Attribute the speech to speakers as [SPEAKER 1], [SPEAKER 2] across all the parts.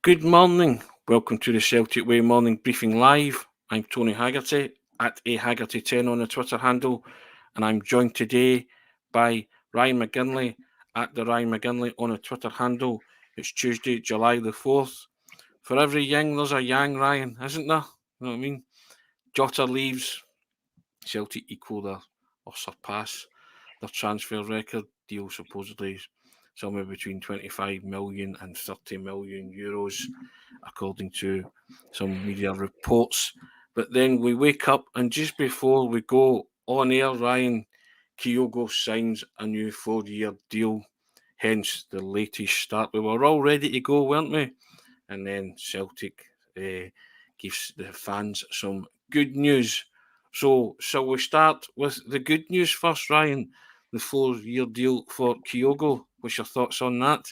[SPEAKER 1] Good morning. Welcome to the Celtic Way Morning Briefing Live. I'm Tony Haggerty at Haggerty10 on the Twitter handle, and I'm joined today by Ryan McGinlay at the Ryan McGinlay on the Twitter handle. It's Tuesday, July the 4th. For every yin, there's a yang, Ryan, isn't there? You know what I mean? Jota leaves, Celtic equal their or surpass their transfer record deal, supposedly somewhere between 25 million and 30 million euros, according to some media reports. But then we wake up, and just before we go on air, Ryan, Kyogo signs a new 4-year deal, hence the latest start. We were all ready to go, weren't we? And then Celtic gives the fans some good news. So, shall we start with the good news first, Ryan? The 4-year deal for Kyogo. What's your thoughts on that?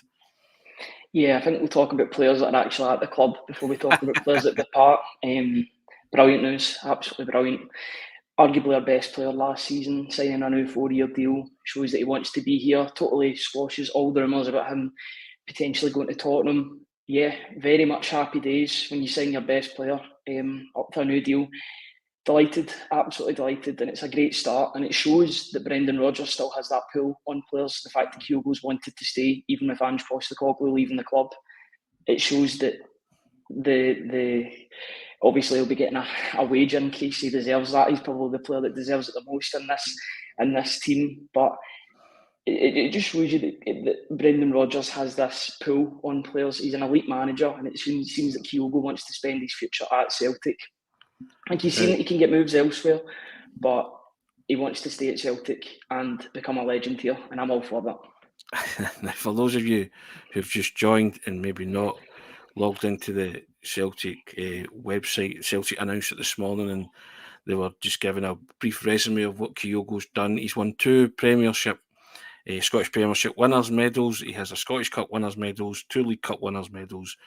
[SPEAKER 2] Yeah, I think we'll talk about players that are actually at the club before we talk about players that depart. Brilliant news, absolutely brilliant. Arguably our best player last season, signing a new 4-year deal, shows that he wants to be here, totally squashes all the rumours about him potentially going to Tottenham. Yeah, very much happy days when you sign your best player up to a new deal. Delighted, absolutely delighted, and it's a great start. And it shows that Brendan Rodgers still has that pull on players. The fact that Kyogo's wanted to stay, even with Ange Postecoglou leaving the club, it shows that the obviously he'll be getting a wage increase. He deserves that. He's probably the player that deserves it the most in this team. But it just shows you that Brendan Rodgers has this pull on players. He's an elite manager, and it seems that Kyogo wants to spend his future at Celtic. I think he's seen that he can get moves elsewhere, but he wants to stay at Celtic and become a legend here, and I'm all for that.
[SPEAKER 1] Now, for those of you who've just joined and maybe not logged into the Celtic website, Celtic announced it this morning, and they were just giving a brief resume of what Kyogo's done. He's won 2 Premiership, Scottish Premiership winners' medals. He has a Scottish Cup winners' medals, 2 League Cup winners' medals,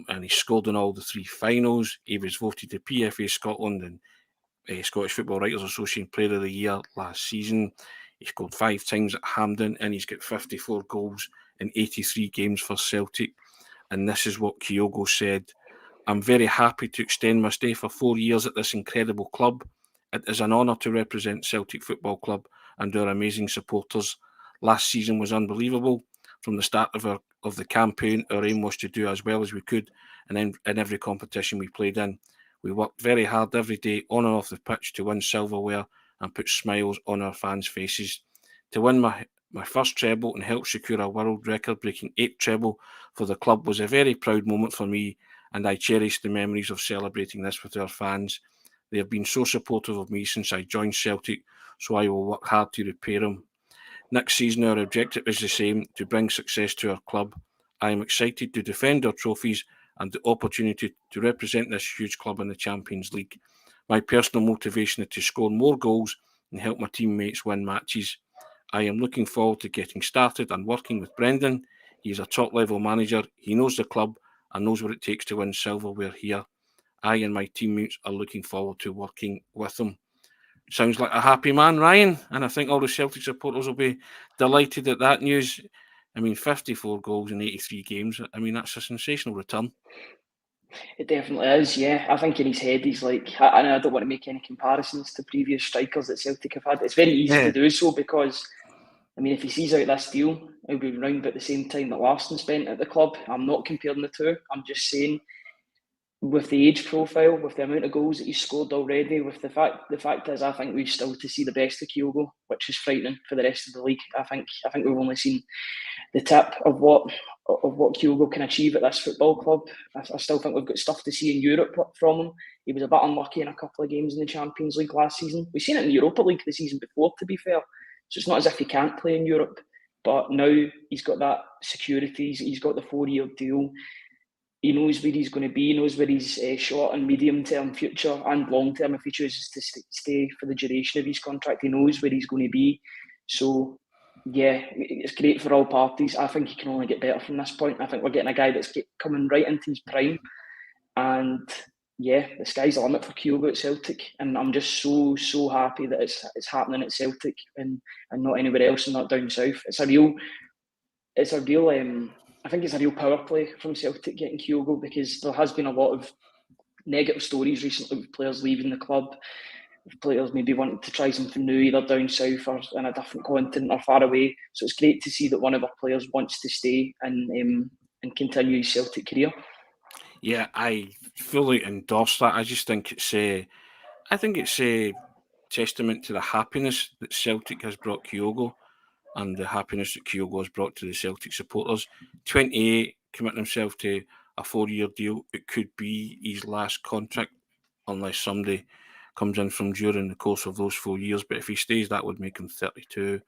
[SPEAKER 1] and he scored in all the 3 finals. He was voted the PFA Scotland and Scottish Football Writers Association Player of the Year last season. He scored 5 times at Hampden, and he's got 54 goals in 83 games for Celtic. And this is what Kyogo said: "I'm very happy to extend my stay for 4 years at this incredible club. It is an honour to represent Celtic Football Club and our amazing supporters. Last season was unbelievable. From the start of the campaign, our aim was to do as well as we could in every competition we played in. We worked very hard every day on and off the pitch to win silverware and put smiles on our fans' faces. To win my first treble and help secure a world record-breaking 8th treble for the club was a very proud moment for me, and I cherish the memories of celebrating this with our fans. They have been so supportive of me since I joined Celtic, so I will work hard to repay them. Next season, our objective is the same: to bring success to our club. I am excited to defend our trophies and the opportunity to represent this huge club in the Champions League. My personal motivation is to score more goals and help my teammates win matches. I am looking forward to getting started and working with Brendan. He is a top-level manager. He knows the club and knows what it takes to win silverware here. I and my teammates are looking forward to working with him." Sounds like a happy man, Ryan, and I think all the Celtic supporters will be delighted at that news. I mean, 54 goals in 83 games. I mean, that's a sensational return.
[SPEAKER 2] It definitely is, yeah. I think in his head he's like, I know I don't want to make any comparisons to previous strikers that Celtic have had. It's very easy to do so because, I mean, if he sees out this deal, he'll be round about the same time that Larsson spent at the club. I'm not comparing the two. I'm just saying, with the age profile, with the amount of goals that he's scored already, with the fact is, I think we've still to see the best of Kyogo, which is frightening for the rest of the league. I think we've only seen the tip of what Kyogo can achieve at this football club. I still think we've got stuff to see in Europe from him. He was a bit unlucky in a couple of games in the Champions League last season. We've seen it in the Europa League the season before, to be fair. So it's not as if he can't play in Europe. But now he's got that security. He's got the 4-year deal. He knows where he's going to be. He knows where his short and medium-term future and long-term, if he chooses to stay for the duration of his contract, he knows where he's going to be. So, yeah, it's great for all parties. I think he can only get better from this point. I think we're getting a guy that's coming right into his prime. And, yeah, the sky's the limit for Kyogo at Celtic. And I'm just so happy that it's happening at Celtic and not anywhere else and not down south. It's a real I think it's a real power play from Celtic getting Kyogo, because there has been a lot of negative stories recently with players leaving the club, with players maybe wanting to try something new, either down south or in a different continent or far away. So it's great to see that one of our players wants to stay and continue his Celtic career.
[SPEAKER 1] Yeah, I fully endorse that. I just think it's a testament to the happiness that Celtic has brought Kyogo, and the happiness that Kyogo has brought to the Celtic supporters. 28, committing himself to a 4-year deal. It could be his last contract unless somebody comes in from during the course of those 4 years. But if he stays, that would make him 32.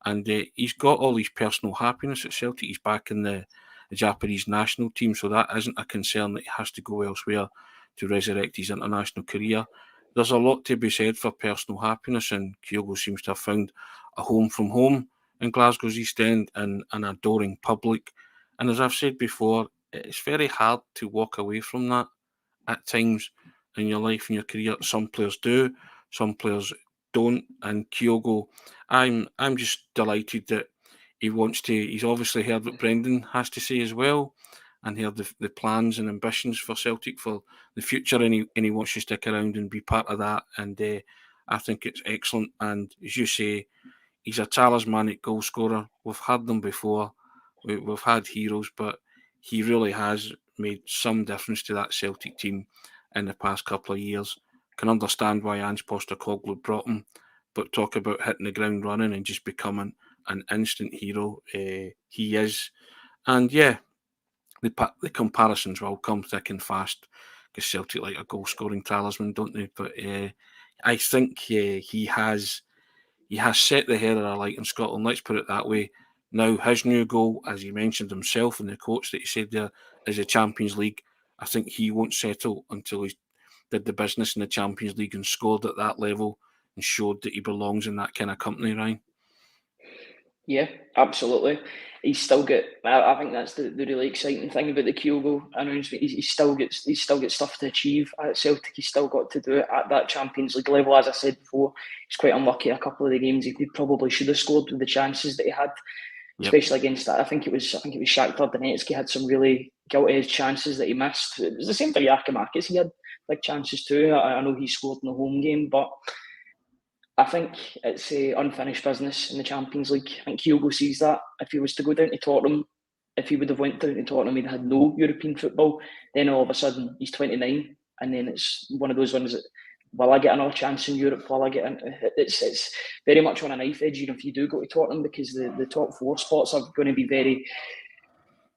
[SPEAKER 1] And he's got all his personal happiness at Celtic. He's back in the Japanese national team, so that isn't a concern that he has to go elsewhere to resurrect his international career. There's a lot to be said for personal happiness, and Kyogo seems to have found a home from home in Glasgow's East End and an adoring public. And as I've said before, it's very hard to walk away from that at times in your life and your career. Some players do, some players don't. And Kyogo, I'm just delighted that he wants to. He's obviously heard what Brendan has to say as well, and heard the plans and ambitions for Celtic for the future, and he wants to stick around and be part of that. And I think it's excellent. And as you say, he's a talismanic goal scorer. We've had them before. We've had heroes, but he really has made some difference to that Celtic team in the past couple of years. Can understand why Ange Postecoglou brought him, but talk about hitting the ground running and just becoming an instant hero. He is. And yeah, the comparisons will come thick and fast because Celtic like a goal scoring talisman, don't they? But I think he has set the header alight in Scotland. Let's put it that way. Now, his new goal, as he mentioned himself in the quotes that he said there, is the Champions League. I think he won't settle until he's did the business in the Champions League and scored at that level and showed that he belongs in that kind of company, Ryan.
[SPEAKER 2] Yeah, absolutely. He's still got. I think that's the really exciting thing about the Kyogo announcement. He's still got stuff to achieve at Celtic. He's still got to do it at that Champions League level. As I said before, he's quite unlucky. A couple of the games he probably should have scored with the chances that he had, especially against that. I think it was Shakhtar Donetsk. He had some really guilty chances that he missed. It was the same for Giakoumakis. He had big chances too. I know he scored in the home game, but I think it's unfinished business in the Champions League. I think Kyogo sees that. If he was to go down to Tottenham, if he would have went down to Tottenham, he'd had no European football. Then all of a sudden he's 29, and then it's one of those ones that, will I get another chance in Europe? Will I get in? It's very much on a knife edge, if you do go to Tottenham, because the top 4 spots are going to be very,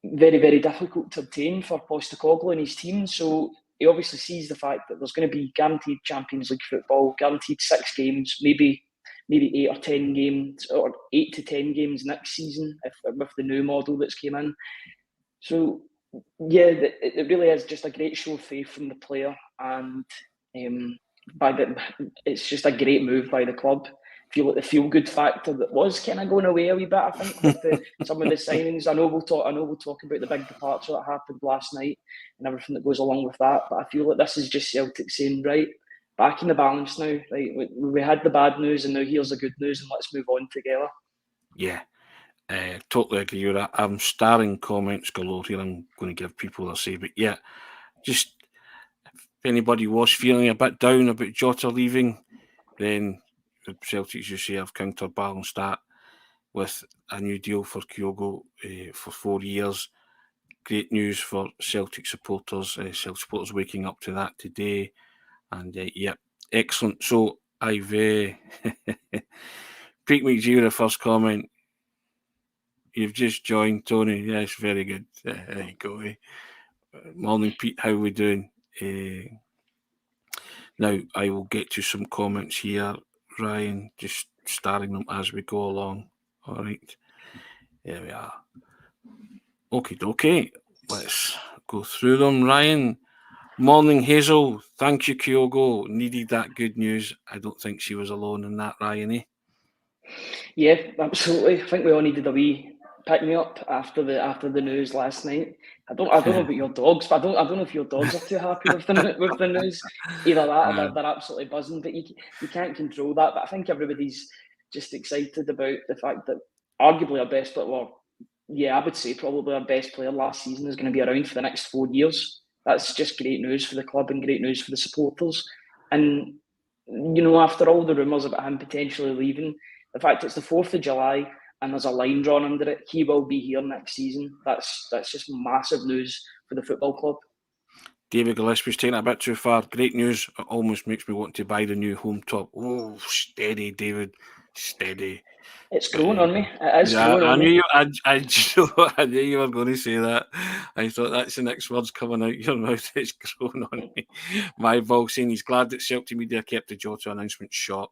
[SPEAKER 2] very, very difficult to obtain for Postecoglou and his team. So he obviously sees the fact that there's going to be guaranteed Champions League football, guaranteed 6 games, maybe 8 or 10 games, or 8 to 10 games next season with the new model that's came in. So yeah, it really is just a great show of faith from the player, and it's just a great move by the club. Feel like the feel-good factor that was kind of going away a wee bit, I think, with some of the signings. I know we'll talk about the big departure that happened last night and everything that goes along with that. But I feel like this is just Celtic saying, right, back in the balance now. Right, we had the bad news, and now here's the good news, and let's move on together.
[SPEAKER 1] Yeah, totally agree with that. I'm starring comments galore here. I'm going to give people their say, but yeah, just if anybody was feeling a bit down about Jota leaving, then the Celtics, you say, have counterbalanced that with a new deal for Kyogo for 4 years. Great news for Celtic supporters. Celtic supporters waking up to that today. And yeah, excellent. So I've Pete McGee, the first comment. You've just joined, Tony. Yes, very good. There you go. Morning, Pete. How are we doing? Now, I will get to some comments here, Ryan, just starting them as we go along. All right. There we are. Okay. Let's go through them. Ryan, morning, Hazel. Thank you, Kyogo. Needed that good news. I don't think she was alone in that, Ryan, eh?
[SPEAKER 2] Yeah, absolutely. I think we all needed a wee pick me up after the news last night. I don't know about your dogs, but I don't know if your dogs are too happy with the news. Either that or they're absolutely buzzing. But you can't control that. But I think everybody's just excited about the fact that arguably our best player, well, I would say probably our best player last season is going to be around for the next 4 years. That's just great news for the club and great news for the supporters. And, after all the rumours about him potentially leaving, the fact it's the 4th of July and there's a line drawn under it, he will be here next season. That's just massive news for the football club.
[SPEAKER 1] David Gillespie's taking it a bit too far. Great news. It almost makes me want to buy the new home top. Oh, steady, David. Steady.
[SPEAKER 2] It's growing on me. It is growing on
[SPEAKER 1] me.
[SPEAKER 2] me.
[SPEAKER 1] I knew you were going to say that. I thought that's the next words coming out your mouth. It's growing on me. My ball saying he's glad that Celtic media kept the Jota announcement short.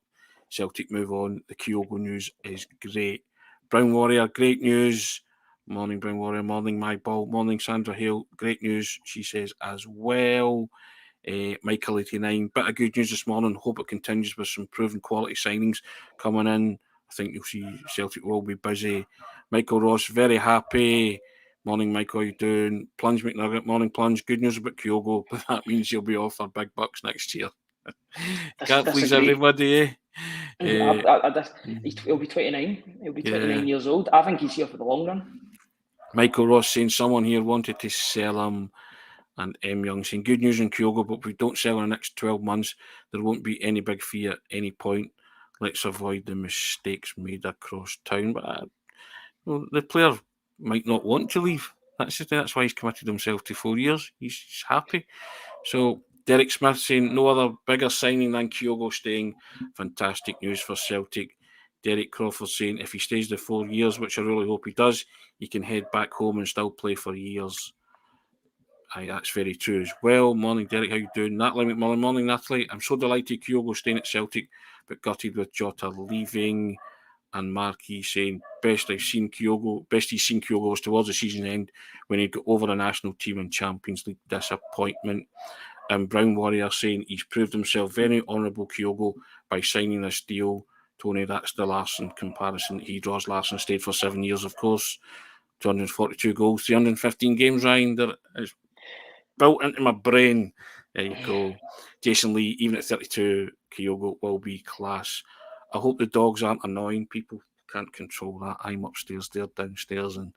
[SPEAKER 1] Celtic move on. The Kyogo news is great. Brown Warrior, great news. Morning, Brown Warrior. Morning, my ball. Morning, Sandra Hale. Great news, she says as well. Michael 89. Bit of good news this morning. Hope it continues with some proven quality signings coming in. I think you'll see Celtic will be busy. Michael Ross, very happy. Morning, Michael. How you doing? Plunge McNugget. Morning, Plunge. Good news about Kyogo, but that means he'll be off for big bucks next year. Can't please everybody, eh?
[SPEAKER 2] He'll be 29. He'll be 29 years old. I think he's here for the long run.
[SPEAKER 1] Michael Ross saying someone here wanted to sell him. And M. Young saying, good news in Kyogo, but if we don't sell in the next 12 months, there won't be any big fee at any point. Let's avoid the mistakes made across town. But the player might not want to leave. That's why he's committed himself to 4 years. He's happy. So Derek Smith saying, no other bigger signing than Kyogo staying. Fantastic news for Celtic. Derek Crawford saying, if he stays the 4 years, which I really hope he does, he can head back home and still play for years. Aye, that's very true as well. Morning, Derek. How you doing? Natalie McMullen. Morning, Natalie. I'm so delighted Kyogo staying at Celtic, but gutted with Jota leaving. And Marquis saying, best he's seen Kyogo was towards the season end when he got over the national team in Champions League disappointment. And Brown Warrior saying he's proved himself very honourable, Kyogo, by signing this deal. Tony, that's the Larsson comparison. He draws Larsson stayed for 7 years, of course. 242 goals, 315 games, Ryan. There is built into my brain. There you go. Jason Lee, even at 32, Kyogo will be class. I hope the dogs aren't annoying people. Can't control that. I'm upstairs, they're downstairs, and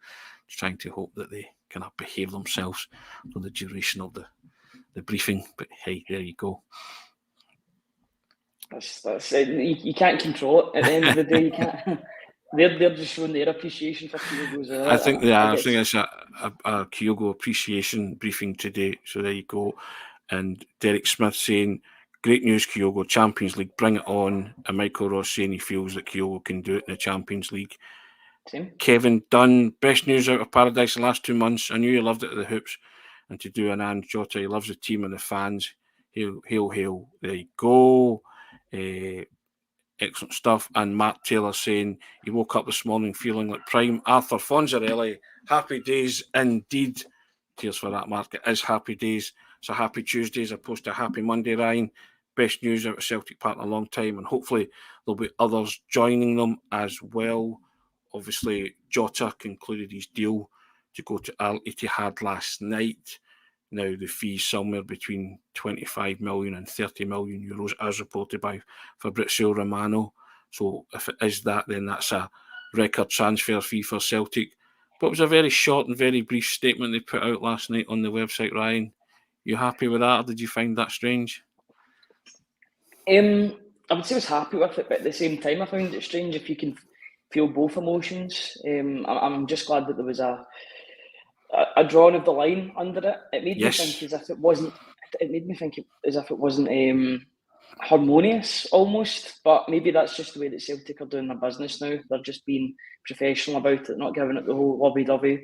[SPEAKER 1] trying to hope that they kind of behave themselves for the duration of the briefing. But hey, there you go.
[SPEAKER 2] That's it. You can't control it. At the end of the day, you can't. They're just showing their appreciation for Kyogo.
[SPEAKER 1] I think it's a Kyogo appreciation briefing today. So there you go. And Derek Smith saying, great news, Kyogo, Champions League, bring it on. And Michael Ross saying he feels that Kyogo can do it in the Champions League.
[SPEAKER 2] Same.
[SPEAKER 1] Kevin Dunn, best news out of Paradise the last 2 months. I knew you loved it at the Hoops. And to do an and Jota, he loves the team and the fans. Hail, hail, hail. There you go. Excellent stuff. And Matt Taylor saying he woke up this morning feeling like prime Arthur Fonzarelli. Happy days indeed. Cheers for that, Mark. It is happy days. It's a happy Tuesday as opposed to a happy Monday, Ryan. Best news out of Celtic Park in a long time, and hopefully there'll be others joining them as well. Obviously, Jota concluded his deal to go to Al Ittihad last night. Now, the fee somewhere between 25 million and 30 million euros, as reported by Fabrizio Romano. So if it is that, then that's a record transfer fee for Celtic. But it was a very short and very brief statement they put out last night on the website, Ryan. You happy with that, or did you find that strange?
[SPEAKER 2] I would say I was happy with it, but at the same time, I found it strange if you can feel both emotions. I'm just glad that there was a drawing of the line under it. It made me think as if it wasn't. It made me think as if it wasn't harmonious almost. But maybe that's just the way that Celtic are doing their business now. They're just being professional about it, not giving it the whole lovey-dovey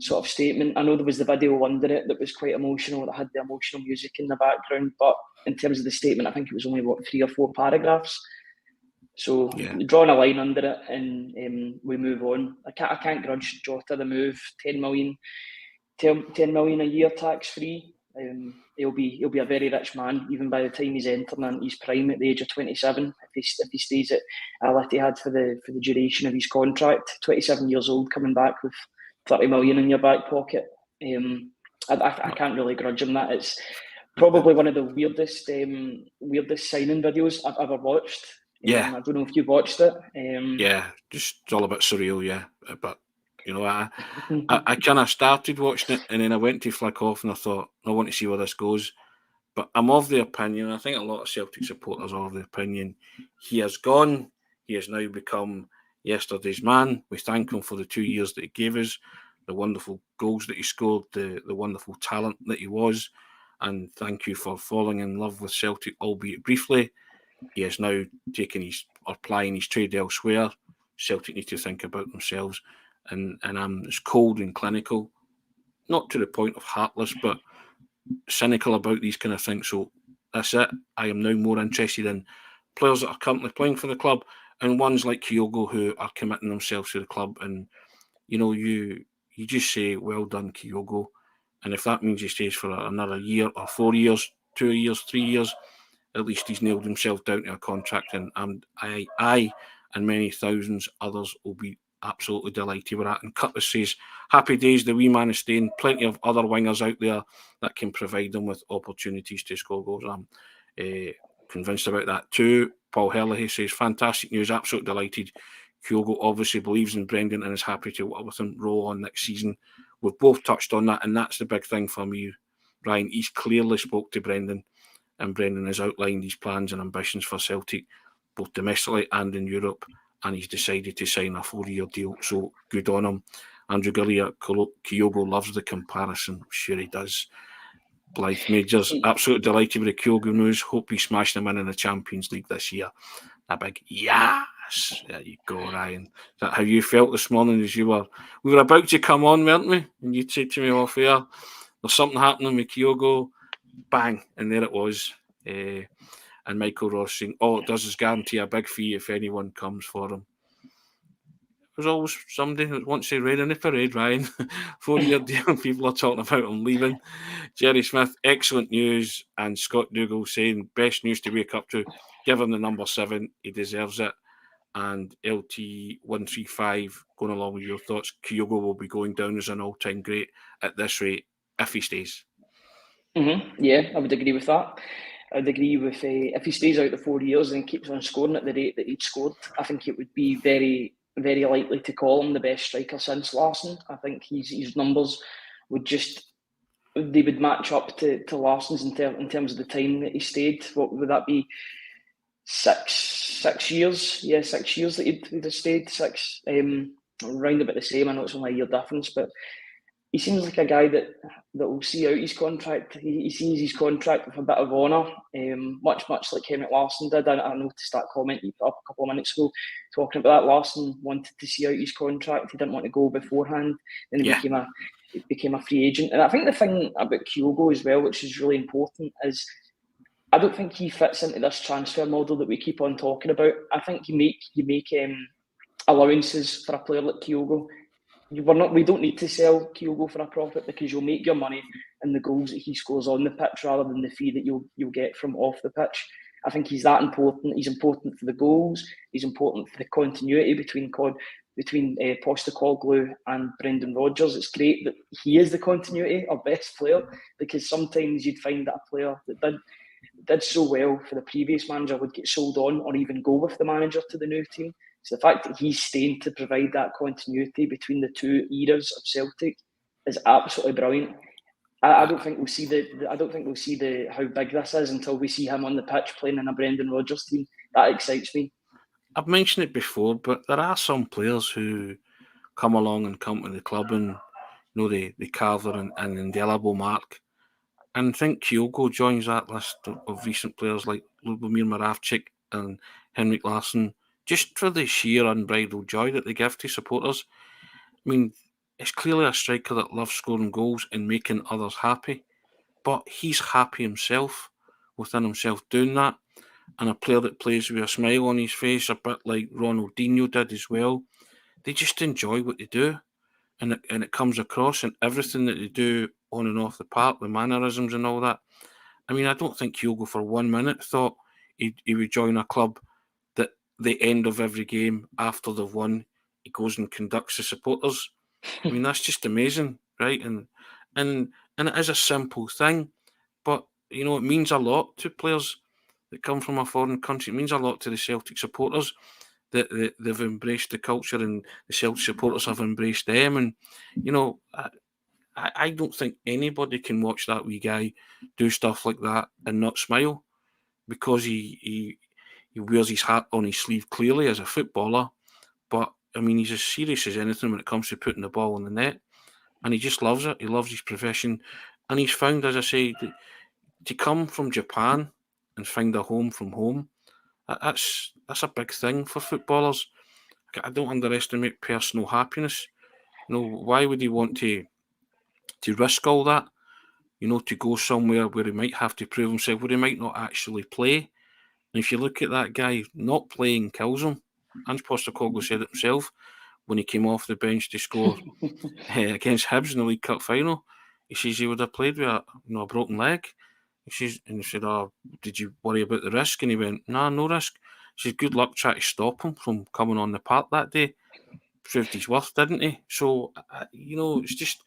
[SPEAKER 2] sort of statement. I know there was the video under it that was quite emotional, that had the emotional music in the background. But in terms of the statement, I think it was only 3 or 4 paragraphs. So drawing a line under it, and we move on. I can't grudge Jota the move. 10 million a year tax free. He'll be a very rich man even by the time he's entering his prime at the age of 27. If he stays at Al Ittihad for the duration of his contract, 27 years old, coming back with 30 million in your back pocket. I can't really grudge him that. It's probably one of the weirdest signing videos I've ever watched. I don't know if you've watched it.
[SPEAKER 1] Just all a bit surreal, but You know, I kind of started watching it and then I went to flick off and I thought, I want to see where this goes. But I'm of the opinion, I think a lot of Celtic supporters are of the opinion, he has gone. He has now become yesterday's man. We thank him for the 2 years that he gave us, the wonderful goals that he scored, the wonderful talent that he was. And thank you for falling in love with Celtic, albeit briefly. He has now taken his, or plying his trade elsewhere. Celtic need to think about themselves. And I'm as cold and clinical, not to the point of heartless, but cynical about these kind of things. So that's it. I am now more interested in players that are currently playing for the club and ones like Kyogo who are committing themselves to the club. And you just say, well done, Kyogo. And if that means he stays for another year or 4 years, 2 years, 3 years, at least he's nailed himself down to a contract. And I and many thousands others will be absolutely delighted with that. And Curtis says, happy days, the wee man is staying. Plenty of other wingers out there that can provide them with opportunities to score goals. I'm convinced about that too. Paul Herlihy says, fantastic news, absolutely delighted. Kyogo obviously believes in Brendan and is happy to work with him, roll on next season. We've both touched on that, and that's the big thing for me, Brian. He's clearly spoke to Brendan, and Brendan has outlined his plans and ambitions for Celtic, both domestically and in Europe, and he's decided to sign a 4-year deal, so good on him. Andrew Gilly at Kyogo loves the comparison. Sure he does. Blythe Majors, absolutely delighted with the Kyogo news. Hope he smashed them in the Champions League this year. A big yes. There you go, Ryan. Is that how you felt this morning as we were about to come on, weren't we? And you'd say to me off air, there's something happening with Kyogo. Bang, and there it was. And Michael Ross saying, all it does is guarantee a big fee if anyone comes for him. There's always somebody that wants to rain in the parade, Ryan. 4-year deal, people are talking about him leaving. Jerry Smith, excellent news. And Scott Dougal saying, best news to wake up to. Give him the number 7. He deserves it. And LT135, going along with your thoughts, Kyogo will be going down as an all-time great at this rate if he stays.
[SPEAKER 2] Yeah, I would agree with that. I would agree with if he stays out the 4 years and keeps on scoring at the rate that he'd scored, I think it would be very, very likely to call him the best striker since Larsson. I think his numbers would they would match up to Larsson's in terms of the time that he stayed. What would that be? 6 years? Yeah, 6 years that he'd have stayed. Around about the same. I know it's only a year difference, but he seems like a guy that will see out his contract. He sees his contract with a bit of honour, much like Henrik Larsson did. I noticed that comment you put up a couple of minutes ago talking about that. Larsson wanted to see out his contract. He didn't want to go beforehand. Then he became a free agent. And I think the thing about Kyogo as well, which is really important, is I don't think he fits into this transfer model that we keep on talking about. I think you make allowances for a player like Kyogo. We don't need to sell Kyogo for a profit because you'll make your money in the goals that he scores on the pitch rather than the fee that you'll get from off the pitch. I think he's that important. He's important for the goals. He's important for the continuity between Postecoglou and Brendan Rodgers. It's great that he is the continuity, our best player, because sometimes you'd find that a player that did so well for the previous manager would get sold on or even go with the manager to the new team. So the fact that he's staying to provide that continuity between the two eras of Celtic is absolutely brilliant. I don't think we'll see how big this is until we see him on the pitch playing in a Brendan Rodgers team. That excites me.
[SPEAKER 1] I've mentioned it before, but there are some players who come along and come to the club and they carve an indelible mark. And I think Kyogo joins that list of recent players like Lubomir Moravcik and Henrik Larsson, just for the sheer unbridled joy that they give to supporters. I mean, it's clearly a striker that loves scoring goals and making others happy, but he's happy himself, within himself doing that. And a player that plays with a smile on his face, a bit like Ronaldinho did as well. They just enjoy what they do. And it comes across in everything that they do on and off the park, the mannerisms and all that. I mean, I don't think Kyogo for 1 minute thought he would join a club that the end of every game after they've won, he goes and conducts the supporters. I mean, that's just amazing, right? And it is a simple thing, but it means a lot to players that come from a foreign country. It means a lot to the Celtic supporters that they've embraced the culture and the Celtic supporters have embraced them. And, you know, I don't think anybody can watch that wee guy do stuff like that and not smile, because he wears his heart on his sleeve clearly as a footballer. But, I mean, he's as serious as anything when it comes to putting the ball in the net. And he just loves it. He loves his profession. And he's found, as I say, to come from Japan and find a home from home, that's a big thing for footballers. I don't underestimate personal happiness. You know, why would he want to risk all that? You know, to go somewhere where he might have to prove himself, where he might not actually play. And if you look at that guy, not playing kills him. Ange Postecoglou said it himself when he came off the bench to score against Hibs in the League Cup final. He says he would have played with a broken leg. He said, "Oh, did you worry about the risk?" And he went, "Nah, no risk." He said, "Good luck trying to stop him from coming on the park that day." Proved his worth, didn't he? So, you know, it's just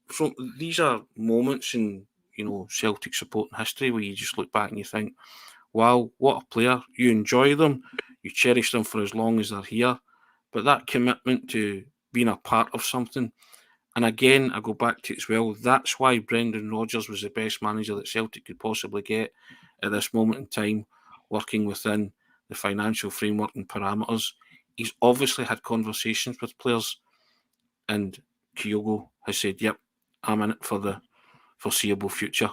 [SPEAKER 1] from these are moments in, you know, Celtic supporting history where you just look back and you think, wow, what a player. You enjoy them, you cherish them for as long as they're here. But that commitment to being a part of something, and again, I go back to it as well, that's why Brendan Rodgers was the best manager that Celtic could possibly get at this moment in time, working within the financial framework and parameters. He's obviously had conversations with players, and Kyogo has said, yep, I'm in it for the foreseeable future.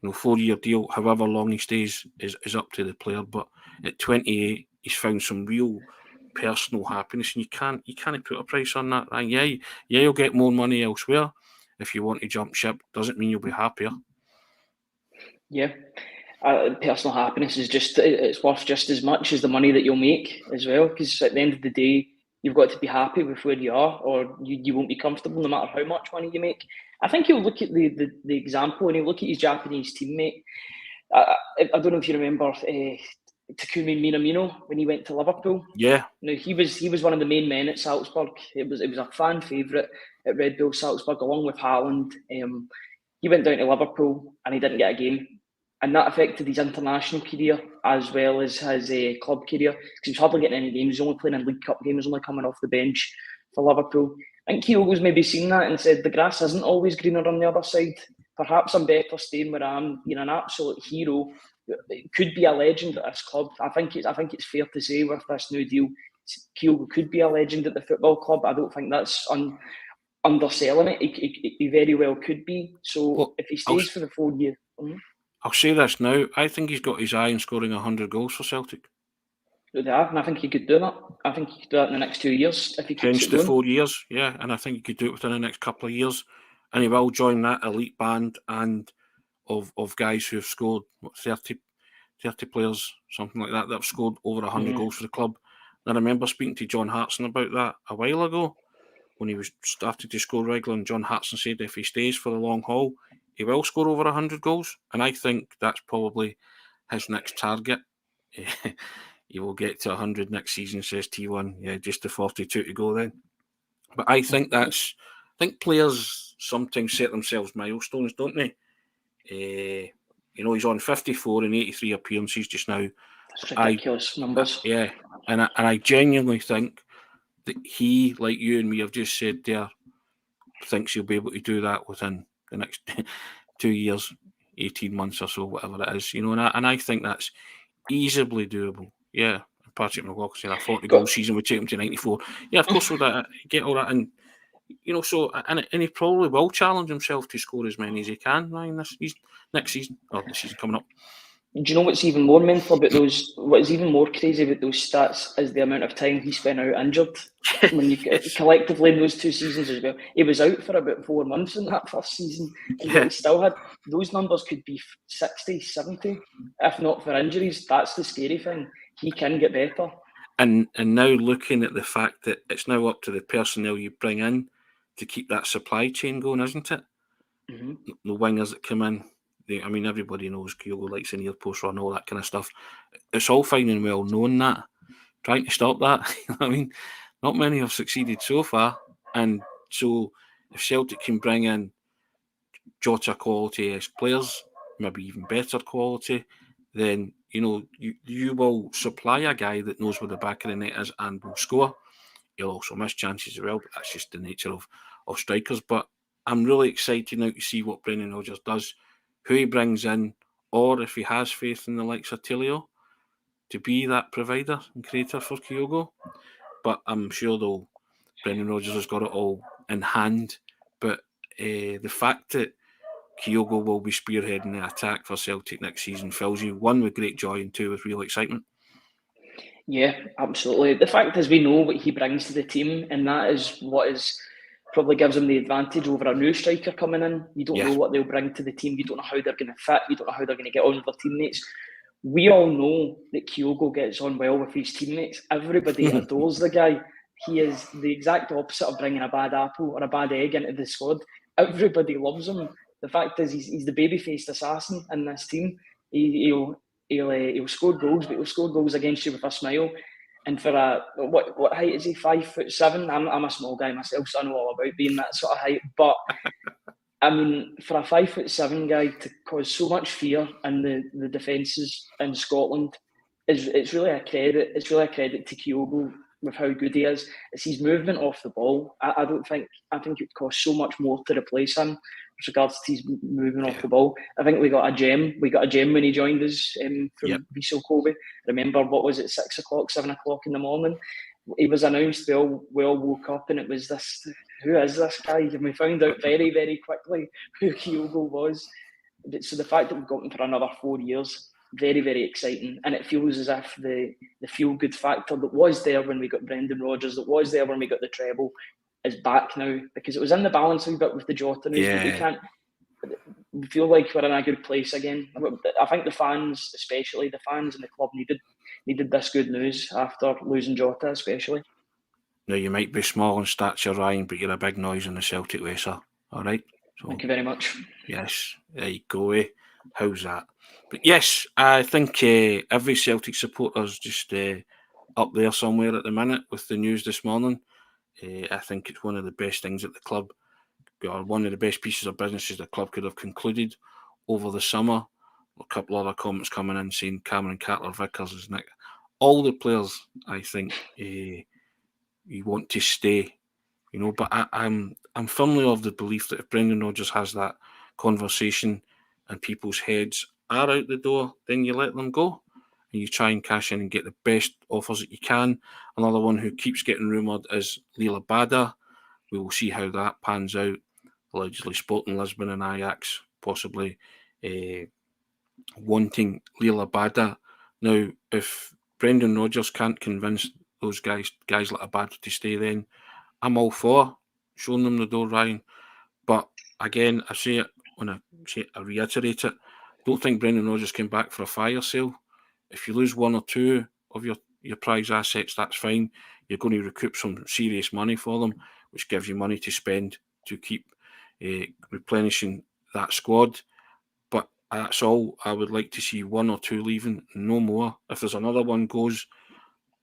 [SPEAKER 1] You know, 4-year deal, however long he stays, is up to the player. But at 28, he's found some real personal happiness, and you can't put a price on that. And yeah, you'll get more money elsewhere if you want to jump ship. Doesn't mean you'll be happier.
[SPEAKER 2] Yeah. Personal happiness is it's worth just as much as the money that you'll make as well, because at the end of the day, you've got to be happy with where you are, or you won't be comfortable no matter how much money you make. I think you'll look at the example, and you look at his Japanese teammate. I don't know if you remember Takumi Minamino when he went to Liverpool.
[SPEAKER 1] Yeah.
[SPEAKER 2] Now he was one of the main men at Salzburg. It was a fan favourite at Red Bull Salzburg, along with Haaland. He went down to Liverpool and he didn't get a game, and that affected his international career as well as his club career, because he was hardly getting any games. He was only playing in League Cup games, only coming off the bench for Liverpool. I think Kyogo's maybe seen that and said the grass isn't always greener on the other side. Perhaps I'm better staying where I am, being an absolute hero. It could be a legend at this club. I think it's fair to say with this new deal, Kyogo could be a legend at the football club. I don't think that's underselling it. He very well could be. So
[SPEAKER 1] Well,
[SPEAKER 2] if he stays for the 4 years.
[SPEAKER 1] I'll say this now. I think he's got his eye on scoring 100 goals for Celtic.
[SPEAKER 2] They have, and I think he could do that. I think he could do that in the next 2 years if he keeps
[SPEAKER 1] Hence
[SPEAKER 2] it
[SPEAKER 1] the
[SPEAKER 2] going.
[SPEAKER 1] 4 years, yeah, and I think he could do it within the next couple of years, and he will join that elite band and of guys who have scored 30 players, something like that have scored over 100 goals for the club. And I remember speaking to John Hartson about that a while ago when he was started to score regular, and John Hartson said if he stays for the long haul, he will score over 100 goals, and I think that's probably his next target. He will get to 100 next season, says T1. Yeah, just the 42 to go then. But I think players sometimes set themselves milestones, don't they? You know, he's on 54 and 83 appearances just now.
[SPEAKER 2] That's ridiculous numbers.
[SPEAKER 1] Yeah, and I genuinely think that he, like you and me have just said there, thinks he'll be able to do that within the next 2 years, 18 months or so, whatever it is. You know, and I think that's easily doable. Yeah, Patrick McGuire said a 40-goal season would take him to 94. Yeah, of course, would get all that, and you know, so and he probably will challenge himself to score as many as he can. Ryan, next season or the season coming up.
[SPEAKER 2] Do you know what's even more mental about those? What is even more crazy about those stats is the amount of time he spent out injured. When you collectively in those 2 seasons as well, he was out for about 4 months in that first season, and yet he still had those numbers. Could be 60, 70, if not for injuries. That's the scary thing. He can get better.
[SPEAKER 1] And now looking at the fact that it's now up to the personnel you bring in to keep that supply chain going, isn't it?
[SPEAKER 2] Mm-hmm.
[SPEAKER 1] The wingers that come in. I mean, everybody knows Kyogo likes an ear post run, all that kind of stuff. It's all fine and well knowing that. Trying to stop that, I mean, not many have succeeded so far. And so if Celtic can bring in Jota quality as players, maybe even better quality, then you will supply a guy that knows where the back of the net is and will score. He'll also miss chances as well, but that's just the nature of strikers. But I'm really excited now to see what Brendan Rodgers does, who he brings in, or if he has faith in the likes of Tilio to be that provider and creator for Kyogo. But I'm sure Brendan Rodgers has got it all in hand. But the fact that Kyogo will be spearheading the attack for Celtic next season fills you, one, with great joy and two, with real excitement.
[SPEAKER 2] Yeah, absolutely. The fact is, we know what he brings to the team, and that is what is probably gives him the advantage over a new striker coming in. You don't know what they'll bring to the team. You don't know how they're going to fit. You don't know how they're going to get on with their teammates. We all know that Kyogo gets on well with his teammates. Everybody adores the guy. He is the exact opposite of bringing a bad apple or a bad egg into the squad. Everybody loves him. The fact is, he's the baby-faced assassin in this team. He'll score goals, but he'll score goals against you with a smile. And for what height is he? 5'7". I'm a small guy myself, so I know all about being that sort of height. But I mean, for a 5'7" guy to cause so much fear in the defences in Scotland it's really a credit. It's really a credit to Kyogo with how good he is. It's his movement off the ball. I think it would cost so much more to replace him with regards to his movement off the ball. I think we got a gem. We got a gem when he joined us from Vissel Kobe. Remember, what was it, 6 o'clock, 7 o'clock in the morning? He was announced. We all woke up and it was this. Who is this guy? And we found out very, very quickly who Kyogo was. So the fact that we've got him for another 4 years, very, very exciting. And it feels as if the feel-good factor that was there when we got Brendan Rodgers, that was there when we got the treble, is back now, because it was in the balance a wee bit with the Jota news, but we feel like we're in a good place again. I think the fans, especially the fans and the club, needed this good news after losing Jota, especially.
[SPEAKER 1] Now, you might be small in stature, Ryan, but you're a big noise in the Celtic way, sir. All right?
[SPEAKER 2] So, thank you very much.
[SPEAKER 1] Yes, there you go. How's that? But yes, I think every Celtic supporter's just up there somewhere at the minute with the news this morning. I think it's one of the best things at the club, or one of the best pieces of businesses the club could have concluded over the summer. A couple other comments coming in saying Cameron Carter-Vickers is Nick. All the players, I think, you want to stay, but I'm firmly of the belief that if Brendan Rodgers has that conversation and people's heads are out the door, then you let them go and you try and cash in and get the best offers that you can. Another one who keeps getting rumoured is Lila Bada. We will see how that pans out. Allegedly Sporting Lisbon and Ajax possibly wanting Lila Bada. Now, if Brendan Rodgers can't convince those guys like Abada to stay, then I'm all for showing them the door, Ryan. But again, I say it when I reiterate it. Don't think Brendan Rodgers came back for a fire sale. If you lose one or two of your prize assets, that's fine. You're going to recoup some serious money for them, which gives you money to spend to keep replenishing that squad. But that's all. I would like to see one or two leaving, no more. If there's another one goes,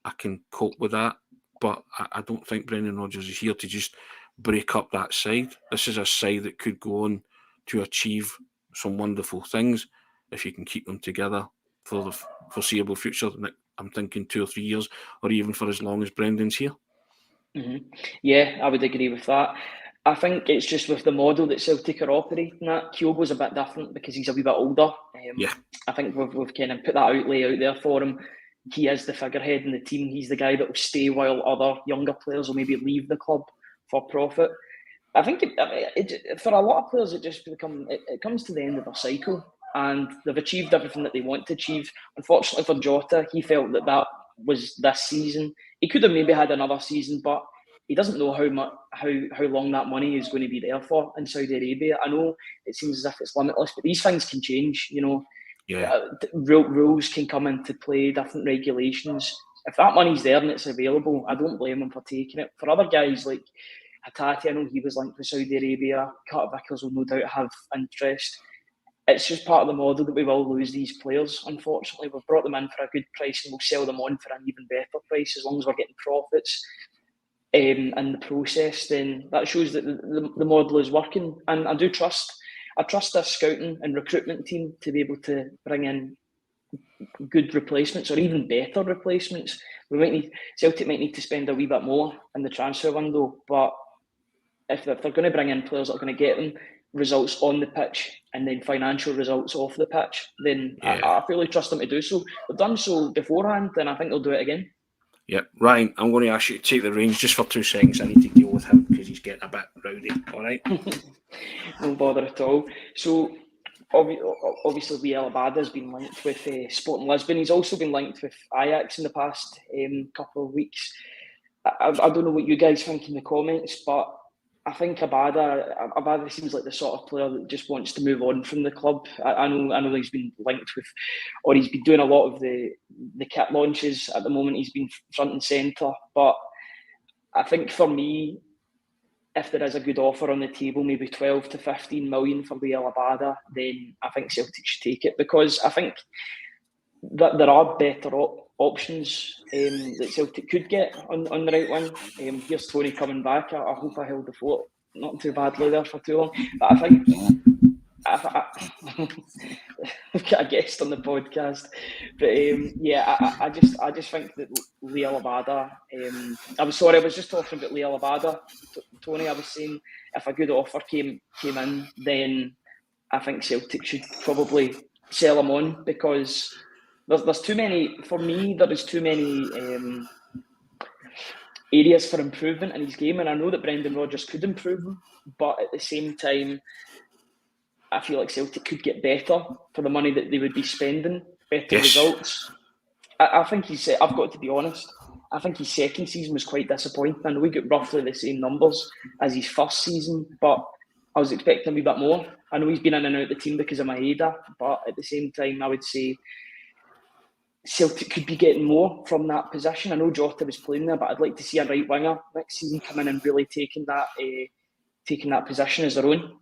[SPEAKER 1] I can cope with that. But I don't think Brendan Rodgers is here to just break up that side. This is a side that could go on to achieve some wonderful things if you can keep them together for the foreseeable future. I'm thinking 2 or 3 years, or even for as long as Brendan's here.
[SPEAKER 2] Mm-hmm. Yeah, I would agree with that. I think it's just with the model that Celtic are operating at. Kyogo's a bit different because he's a wee bit older. I think we've kind of put that outlay out there for him. He is the figurehead in the team. He's the guy that will stay while other younger players will maybe leave the club for profit. I think for a lot of players, it comes to the end of their cycle, and they've achieved everything that they want to achieve. Unfortunately for Jota, he felt that was this season. He could have maybe had another season, but he doesn't know how long that money is going to be there for in Saudi Arabia. I know it seems as if it's limitless, but these things can change. Rules can come into play, different regulations. If that money's there and it's available, I don't blame him for taking it. For other guys like Hatate, I know he was linked with Saudi Arabia. Carter-Vickers will no doubt have interest. It's just part of the model that we will lose these players. Unfortunately, we've brought them in for a good price and we'll sell them on for an even better price as long as we're getting profits in the process. Then that shows that the model is working. And I trust this scouting and recruitment team to be able to bring in good replacements or even better replacements. Celtic might need to spend a wee bit more in the transfer window, but if they're going to bring in players that are going to get them results on the pitch and then financial results off the pitch, then I fully trust them to do so. They've done so beforehand, and I think they'll do it again.
[SPEAKER 1] Yep. Ryan, I'm going to ask you to take the reins just for 2 seconds. I need to deal with him because he's getting a bit rowdy. All right?
[SPEAKER 2] No bother at all. So, obviously, Liel Abada has been linked with Sporting Lisbon. He's also been linked with Ajax in the past couple of weeks. I don't know what you guys think in the comments, but I think Abada seems like the sort of player that just wants to move on from the club. I know he's been linked with, or he's been doing a lot of the kit launches at the moment. He's been front and centre, but I think for me, if there is a good offer on the table, maybe 12 to 15 million for Liel Abada, then I think Celtic should take it, because I think that there are better options that Celtic could get on the right wing. Here's Tony coming back. I hope I held the fort not too badly there for too long. But I think we've got a guest on the podcast. But I just think that Liel Abada. I was just talking about Liel Abada, Tony. I was saying if a good offer came in, then I think Celtic should probably sell him on, because there's too many, for me, there is too many areas for improvement in his game, and I know that Brendan Rodgers could improve him, but at the same time, I feel like Celtic could get better for the money that they would be spending, better results. I think I've got to be honest, I think his second season was quite disappointing. I know we got roughly the same numbers as his first season, but I was expecting a wee bit more. I know he's been in and out of the team because of Maeda, but at the same time, I would say Celtic could be getting more from that position. I know Jota was playing there, but I'd like to see a right winger next season come in and really taking that position as their own.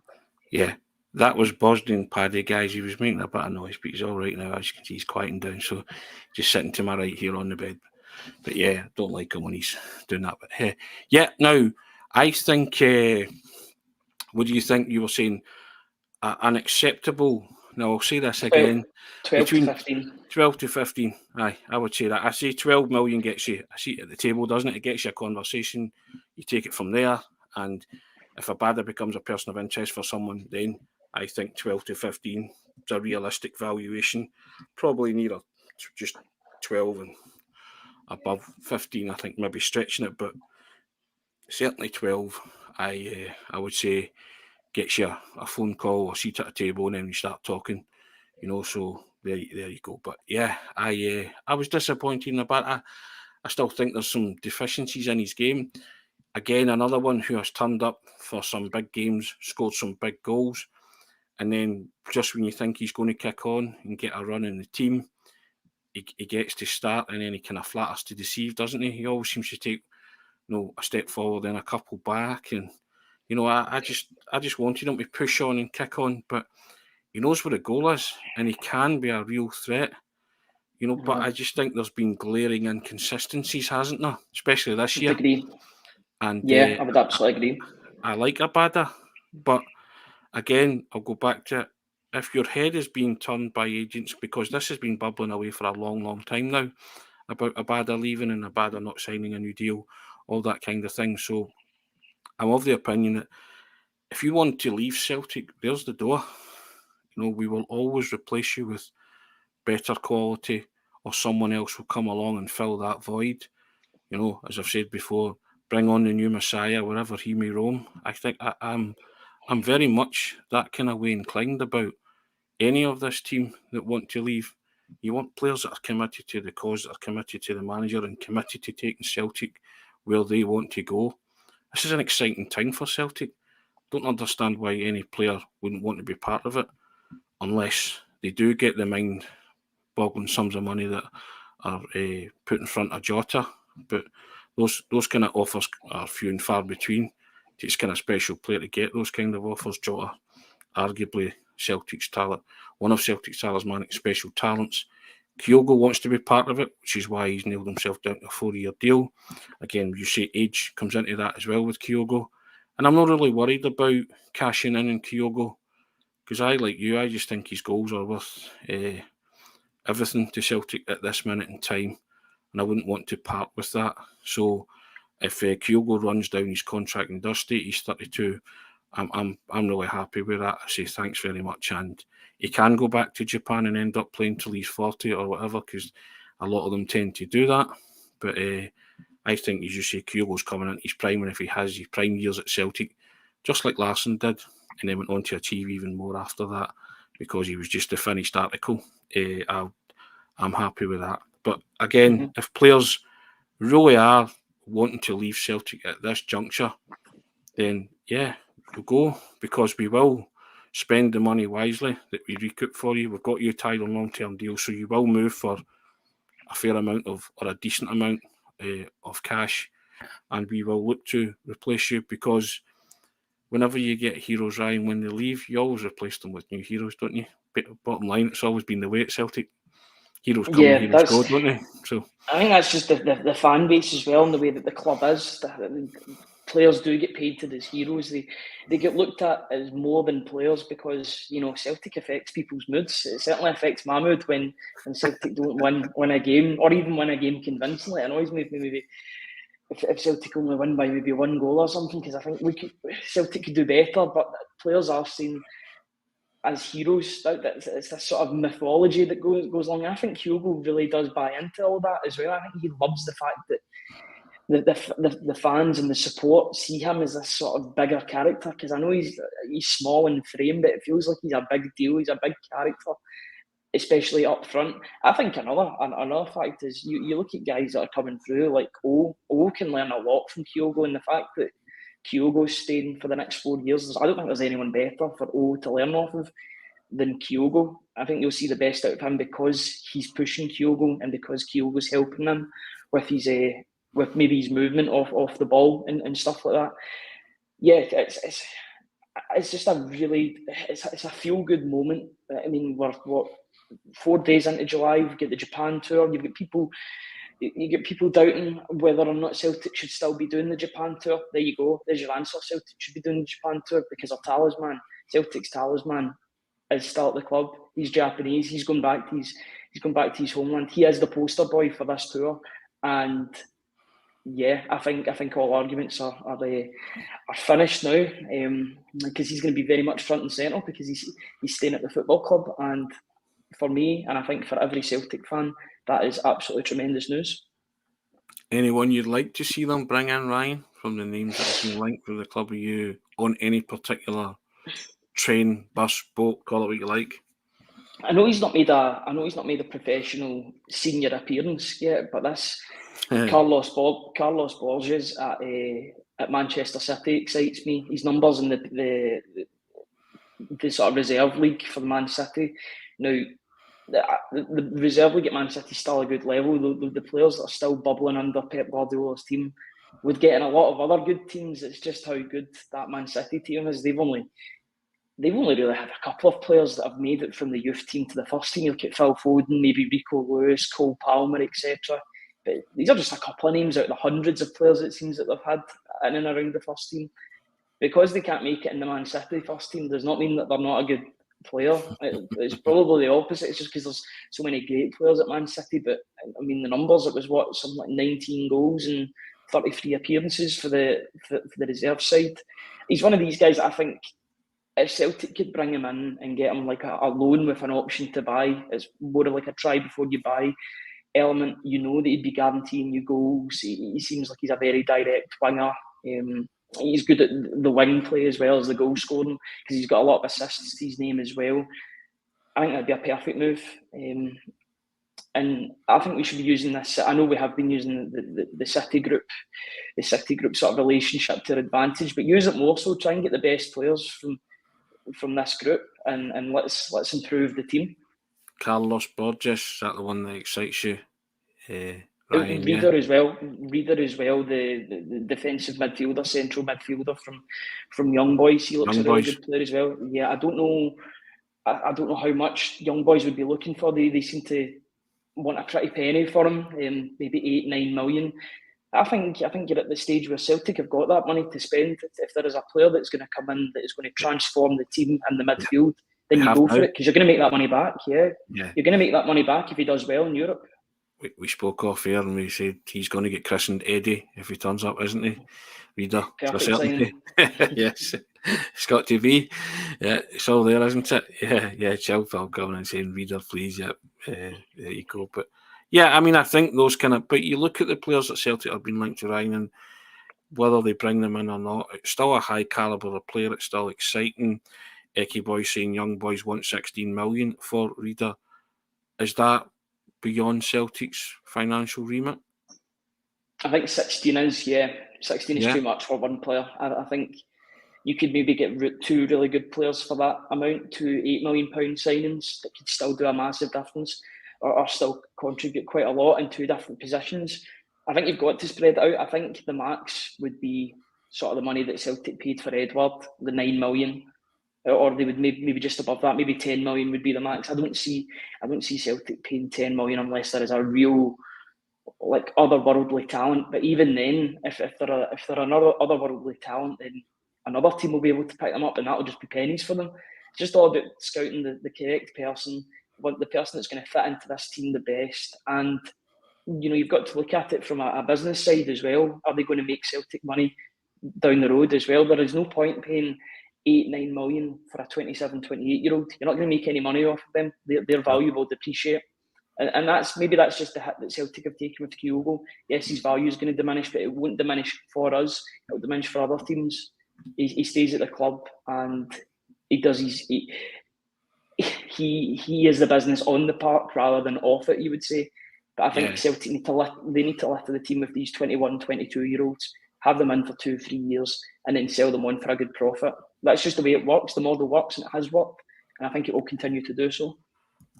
[SPEAKER 1] Yeah, that was Bosnian Paddy, guys. He was making a bit of noise, but he's all right now. As you can see, he's quieting down. So just sitting to my right here on the bed. But yeah, don't like him when he's doing that. But now I think. What do you think? You were saying unacceptable. Now I'll say this again.
[SPEAKER 2] 12 to 15.
[SPEAKER 1] 12 to 15. Aye, I would say that. I say 12 million gets you a seat at the table, doesn't it? It gets you a conversation. You take it from there. And if Abada becomes a person of interest for someone, then I think 12 to 15 is a realistic valuation. Probably nearer just 12 and above 15, I think, maybe stretching it. But certainly 12, I would say, gets you a phone call or seat at a table, and then you start talking, so there you go. But yeah, I was disappointed in Abada. I still think there's some deficiencies in his game. Again, another one who has turned up for some big games, scored some big goals, and then just when you think he's going to kick on and get a run in the team, he gets to start, and then he kind of flatters to deceive, doesn't he? He always seems to take a step forward and a couple back, and I just wanted him to push on and kick on, but he knows where the goal is, and he can be a real threat. But I just think there's been glaring inconsistencies, hasn't there? Especially this year.
[SPEAKER 2] Agree.
[SPEAKER 1] And
[SPEAKER 2] yeah, I would absolutely agree.
[SPEAKER 1] I like Abada, but again, I'll go back to it. If your head is being turned by agents, because this has been bubbling away for a long, long time now, about Abada leaving and Abada not signing a new deal, all that kind of thing. So I'm of the opinion that if you want to leave Celtic, there's the door. We will always replace you with better quality, or someone else will come along and fill that void. As I've said before, bring on the new Messiah wherever he may roam. I think I'm very much that kind of way inclined about any of this team that want to leave. You want players that are committed to the cause, that are committed to the manager, and committed to taking Celtic where they want to go. This is an exciting time for Celtic. Don't understand why any player wouldn't want to be part of it, unless they do get the mind-boggling sums of money that are put in front of Jota. But those kind of offers are few and far between. It takes kind of special player to get those kind of offers. Jota, arguably Celtic's talent, one of Celtic's talismanic special talents. Kyogo wants to be part of it, which is why he's nailed himself down to a 4-year deal. Again, you say age comes into that as well with Kyogo. And I'm not really worried about cashing in Kyogo, because I, like you, I just think his goals are worth everything to Celtic at this minute in time, and I wouldn't want to part with that. So if Kyogo runs down his contract and does stay, he's 32. I'm really happy with that. I say thanks very much, and he can go back to Japan and end up playing till he's 40 or whatever, because a lot of them tend to do that. But I think, as you say, Kyogo's coming into his prime, and if he has his prime years at Celtic, just like Larsson did, and then went on to achieve even more after that, because he was just a finished article, I'm happy with that. But again, if players really are wanting to leave Celtic at this juncture, then yeah, we'll go, because we will spend the money wisely that we recoup for you. We've got you tied on long-term deals, so you will move for a fair amount of, or a decent amount of cash, and we will look to replace you, because whenever you get heroes, Ryan, when they leave, you always replace them with new heroes, don't you? But bottom line, it's always been the way at Celtic. Heroes come and heroes go, don't they? So
[SPEAKER 2] I think that's just the fan base as well, and the way that the club is. The players do get paid to these heroes. They get looked at as more than players, because Celtic affects people's moods. It certainly affects my mood when Celtic don't win a game, or even win a game convincingly. It annoys me maybe if Celtic only win by maybe one goal or something, because I think Celtic could do better. But players are seen as heroes. It's this sort of mythology that goes along. I think Kyogo really does buy into all that as well. I think he loves the fact that the fans and the support see him as a sort of bigger character, because I know he's small in frame, but it feels like he's a big deal. He's a big character, especially up front. I think another fact is you look at guys that are coming through, like O can learn a lot from Kyogo, and the fact that Kyogo's staying for the next 4 years, I don't think there's anyone better for O to learn off of than Kyogo. I think you'll see the best out of him because he's pushing Kyogo, and because Kyogo's helping him with his with maybe his movement off the ball and stuff like that. Yeah, it's just a really it's a feel good moment. I mean, we're 4 days into July. We've got the Japan tour. You get people doubting whether or not Celtic should still be doing the Japan tour. There you go. There's your answer. Celtic should be doing the Japan tour because our talisman, Celtic's talisman, is still at the club. He's Japanese. He's going back to his homeland. He is the poster boy for this tour, and yeah, I think all arguments are finished now, because he's going to be very much front and centre, because he's staying at the football club, and for me, and I think for every Celtic fan, that is absolutely tremendous news.
[SPEAKER 1] Anyone you'd like to see them bring in, Ryan, from the names that have been linked with the club? Are you on any particular train, bus, boat, call it what you like?
[SPEAKER 2] I know he's not made a professional senior appearance yet, but this Carlos Borges at Manchester City excites me. His numbers in the sort of reserve league for Man City. Now, the reserve league at Man City is still a good level. The players that are still bubbling under Pep Guardiola's team would get in a lot of other good teams. It's just how good that Man City team is. They've only really had a couple of players that have made it from the youth team to the first team. You look at Phil Foden, maybe Rico Lewis, Cole Palmer, etc. But these are just a couple of names out of the hundreds of players it seems that they've had in and around the first team. Because they can't make it in the Man City first team does not mean that they're not a good player. It's probably the opposite. It's just because there's so many great players at Man City. But I mean, the numbers, it was something like 19 goals and 33 appearances for the reserve side. He's one of these guys that I think, if Celtic could bring him in and get him like a loan with an option to buy, it's more of like a try before you buy element. You know that he'd be guaranteeing you goals. He seems like he's a very direct winger. He's good at the wing play as well as the goal scoring, because he's got a lot of assists to his name as well. I think that'd be a perfect move. And I think we should be using this. I know we have been using the City group sort of relationship to our advantage, but use it more so. Try and get the best players from this group, and let's improve the team.
[SPEAKER 1] Carlos Borges, is that the one that excites you?
[SPEAKER 2] Ryan, Reader as well, the defensive midfielder, central midfielder from Young Boys. He looks a really good player as well. Yeah, I don't know how much Young Boys would be looking for. They seem to want a pretty penny for him, maybe 8-9 million. I think you're at the stage where Celtic have got that money to spend. If there is a player that's going to come in that is going to transform the team and the midfield, then you go for it, because you're going to make that money back. Yeah.
[SPEAKER 1] Yeah.
[SPEAKER 2] You're going to make that money back if he does well in Europe.
[SPEAKER 1] We spoke off air and we said he's going to get christened Eddie if he turns up, isn't he? Reader, for certainty. Yes, it's got to be. Yeah, it's all there, isn't it? Yeah. Chilwell coming and saying, "Reader, please." Yeah, there you go. But yeah, I mean, I think those kind of. But you look at the players that Celtic have been linked to Ryan, and whether they bring them in or not, it's still a high calibre of player. It's still exciting. Eki Boy saying young boys want 16 million for Reader. Is that beyond Celtic's financial remit?
[SPEAKER 2] I think 16 is, 16 is too much for one player. I think you could maybe get two really good players for that amount, two £8 million signings that could still do a massive difference or still contribute quite a lot in two different positions. I think you've got to spread it out. I think the max would be sort of the money that Celtic paid for Edward, the 9 million, or they would maybe just above that, maybe 10 million would be the max. I don't see Celtic paying 10 million unless there is a real like otherworldly talent. But even then, if they're another otherworldly talent, then another team will be able to pick them up, and that'll just be pennies for them. It's just all about scouting the correct person, the person that's going to fit into this team the best. And you've got to look at it from a business side as well. Are they going to make Celtic money down the road as well? There is no point paying 8-9 million for a 27, 28-year-old. You're not going to make any money off of them. Their value will depreciate. And that's just the hit that Celtic have taken with Kyogo. Yes, his value is going to diminish, but it won't diminish for us. It will diminish for other teams. He stays at the club and he does he is the business on the park rather than off it, you would say. But I think Celtic need to lift the team with these 21, 22-year-olds, have them in for 2-3 years, and then sell them on for a good profit. That's just the way it works. The model works, and it has worked, and I think it will continue to do so.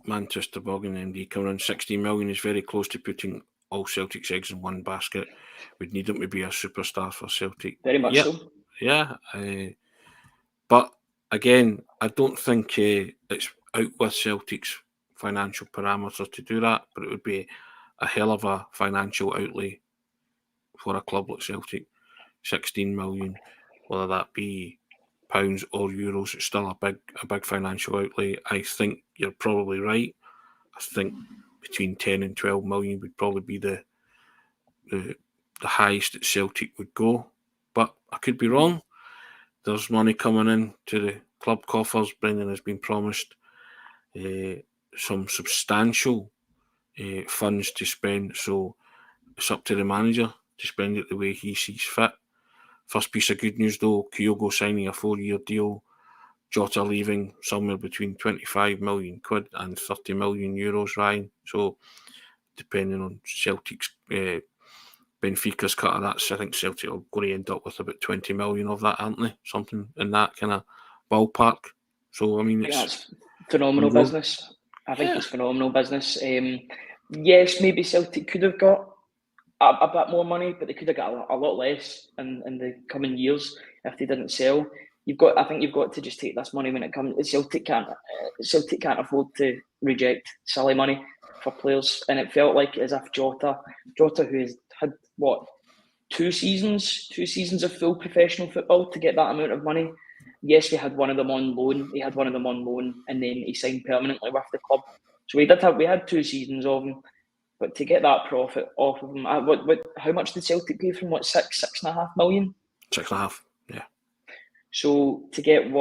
[SPEAKER 1] Manchester Bogan MD coming in 16 million is very close to putting all Celtic's eggs in one basket. We'd need him to be a superstar for Celtic.
[SPEAKER 2] Very much so.
[SPEAKER 1] Yeah. But again, I don't think it's out with Celtic's financial parameters to do that, but it would be a hell of a financial outlay for a club like Celtic. 16 million, whether that be pounds or euros, it's still a big financial outlay. I think you're probably right. I think between 10 and 12 million would probably be the highest that Celtic would go, but I could be wrong. There's money coming in to the club coffers. Brendan has been promised some substantial funds to spend, so it's up to the manager to spend it the way he sees fit. First piece of good news though, Kyogo signing a 4-year deal, Jota leaving somewhere between 25 million quid and 30 million euros, Ryan. So depending on Celtic's Benfica's cut of that, I think Celtic are going to end up with about 20 million of that, aren't they? Something in that kind of ballpark. So I mean,
[SPEAKER 2] it's phenomenal business. I think it's phenomenal business. Yes, maybe Celtic could have got a bit more money, but they could have got a lot less in the coming years if they didn't sell. I think you've got to just take this money when it comes. Celtic can't afford to reject silly money for players, and it felt like as if Jota, who has had what 2 seasons of full professional football to get that amount of money. Yes, we had one of them on loan. He had one of them on loan, and then he signed permanently with the club. So we had 2 seasons of him. But to get that profit off of him, how much did Celtic pay for him? 6.5 million?
[SPEAKER 1] 6.5, yeah.
[SPEAKER 2] So to get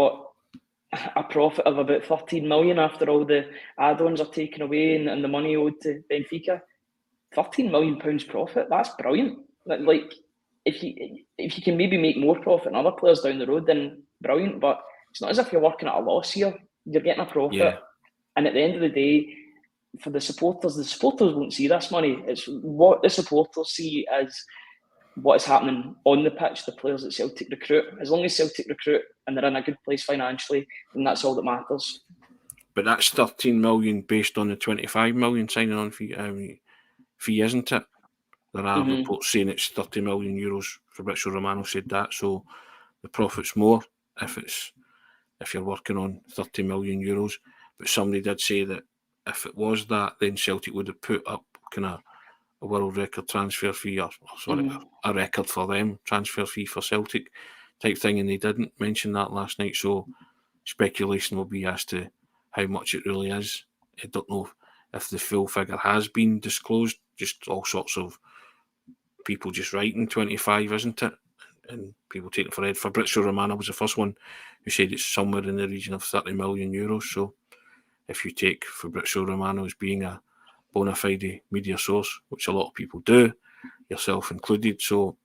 [SPEAKER 2] a profit of about 13 million after all the add-ons are taken away and the money owed to Benfica, 13 million pounds profit, that's brilliant. Like if you can maybe make more profit than other players down the road, then brilliant. But it's not as if you're working at a loss here. You're getting a profit. Yeah. And at the end of the day, for the supporters won't see this money. It's what the supporters see as what is happening on the pitch, the players that Celtic recruit. As long as Celtic recruit and they're in a good place financially, then that's all that matters.
[SPEAKER 1] But that's 13 million based on the 25 million signing on fee, isn't it? There are reports saying it's 30 million euros. Fabrizio Romano said that, so the profit's more if you're working on 30 million euros. But somebody did say that if it was that, then Celtic would have put up kind of a world record transfer fee, a record for them transfer fee for Celtic type thing, and they didn't mention that last night. So speculation will be as to how much it really is. I don't know if the full figure has been disclosed. Just all sorts of people just writing 25, isn't it? And people taking it for head. Fabrizio Romano was the first one who said it's somewhere in the region of 30 million euros. So if you take Fabrizio Romano as being a bona fide media source, which a lot of people do, yourself included. So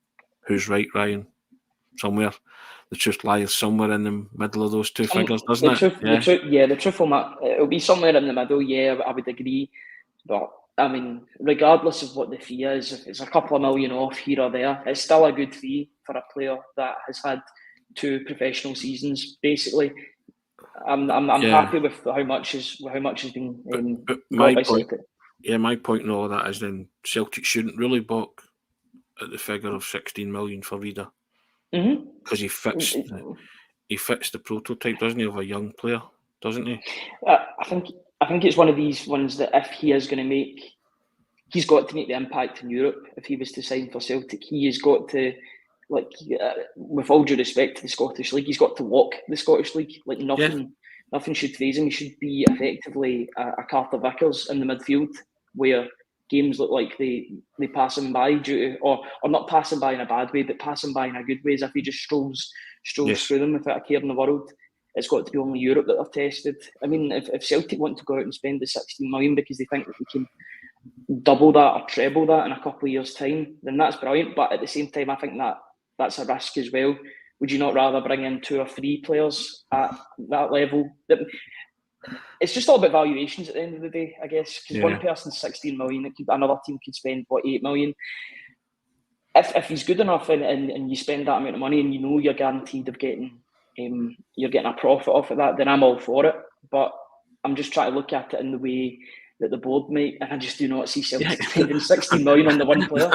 [SPEAKER 1] who's right, Ryan? Somewhere. The truth lies somewhere in the middle of those two figures, doesn't it?
[SPEAKER 2] The truth it'll be somewhere in the middle, I would agree. But, I mean, regardless of what the fee is, if it's a couple of million off here or there, it's still a good fee for a player that has had 2 professional seasons, basically. I'm happy with how much has been got by Celtic.
[SPEAKER 1] Yeah, my point in all of that is then Celtic shouldn't really balk at the figure of 16 million for Reader. Because he fits the prototype, doesn't he, of a young player, doesn't he?
[SPEAKER 2] I think it's one of these ones that if he is going to make, he's got to make the impact in Europe. If he was to sign for Celtic, he has got to, with all due respect to the Scottish League, he's got to walk the Scottish League. Like nothing should faze him. He should be effectively a Carter Vickers in the midfield, where games look like they pass him by due to, or not pass him by in a bad way, but pass him by in a good way, as if he just strolls through them without a care in the world. It's got to be only Europe that they've tested. I mean, if Celtic want to go out and spend the 16 million because they think that they can double that or treble that in a couple of years' time, then that's brilliant. But at the same time, I think that's a risk as well. Would you not rather bring in 2 or 3 players at that level? It's just all about valuations at the end of the day, I guess. Because one person's 16 million, another team could spend 8 million. If he's good enough and you spend that amount of money and you know you're guaranteed of getting a profit off of that, then I'm all for it. But I'm just trying to look at it in the way that the board might, and I just do not see Celtic spending 16 million on the one player.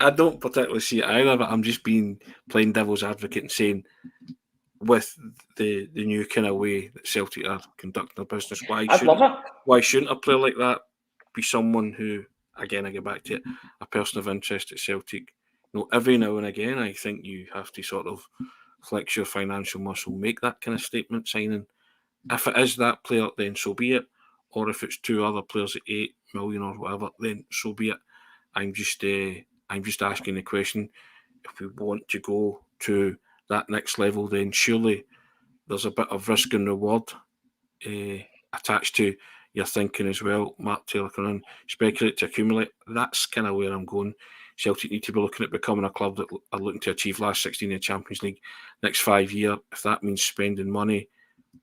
[SPEAKER 1] I don't particularly see it either, but I'm just being plain devil's advocate and saying, with the new kind of way that Celtic are conducting their business, why shouldn't a player like that be someone who, again, I get back to it, a person of interest at Celtic? Every now and again, I think you have to sort of flex your financial muscle, make that kind of statement signing. If it is that player, then so be it. Or if it's 2 other players at 8 million or whatever, then so be it. I'm just asking the question, if we want to go to that next level, then surely there's a bit of risk and reward attached to your thinking as well. Mark Taylor can run, speculate to accumulate. That's kind of where I'm going. Celtic need to be looking at becoming a club that are looking to achieve last 16 in the Champions League next 5 years. If that means spending money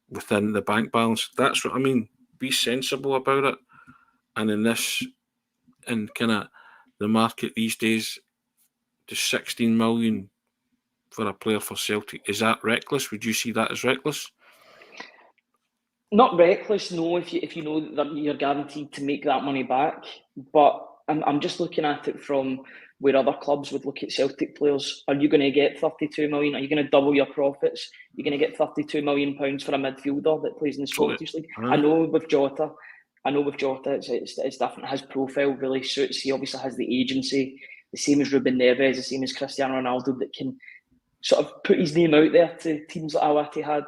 [SPEAKER 1] within the bank balance, that's what I mean. Be sensible about it. And in kind of the market these days, the 16 million for a player for Celtic, is that reckless? Would you see that as reckless?
[SPEAKER 2] Not reckless, no, if you know that you're guaranteed to make that money back. But I'm just looking at it from where other clubs would look at Celtic players. Are you going to get 32 million? Are you going to double your profits? You're going to get 32 million pounds for a midfielder that plays in the Scottish League. Right. I know with Jota, it's different. His profile really suits. He obviously has the agency, the same as Ruben Neves, the same as Cristiano Ronaldo, that can sort of put his name out there to teams like Al had.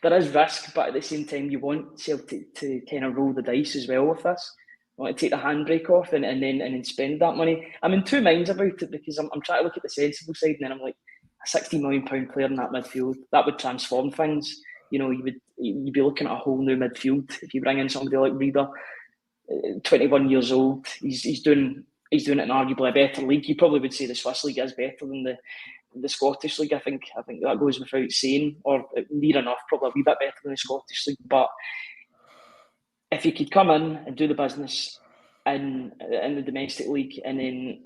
[SPEAKER 2] There is risk, but at the same time, you want Celtic to kind of roll the dice as well with this. I want to take the handbrake off and then spend that money. I'm in 2 minds about it, because I'm trying to look at the sensible side, and then I'm like, a £60 million player in that midfield, that would transform things. You'd be looking at a whole new midfield if you bring in somebody like Reader, 21 years old. He's doing it in arguably a better league. You probably would say the Swiss league is better than the Scottish league. I think that goes without saying, or near enough, probably a wee bit better than the Scottish league. But if he could come in and do the business in the domestic league, and then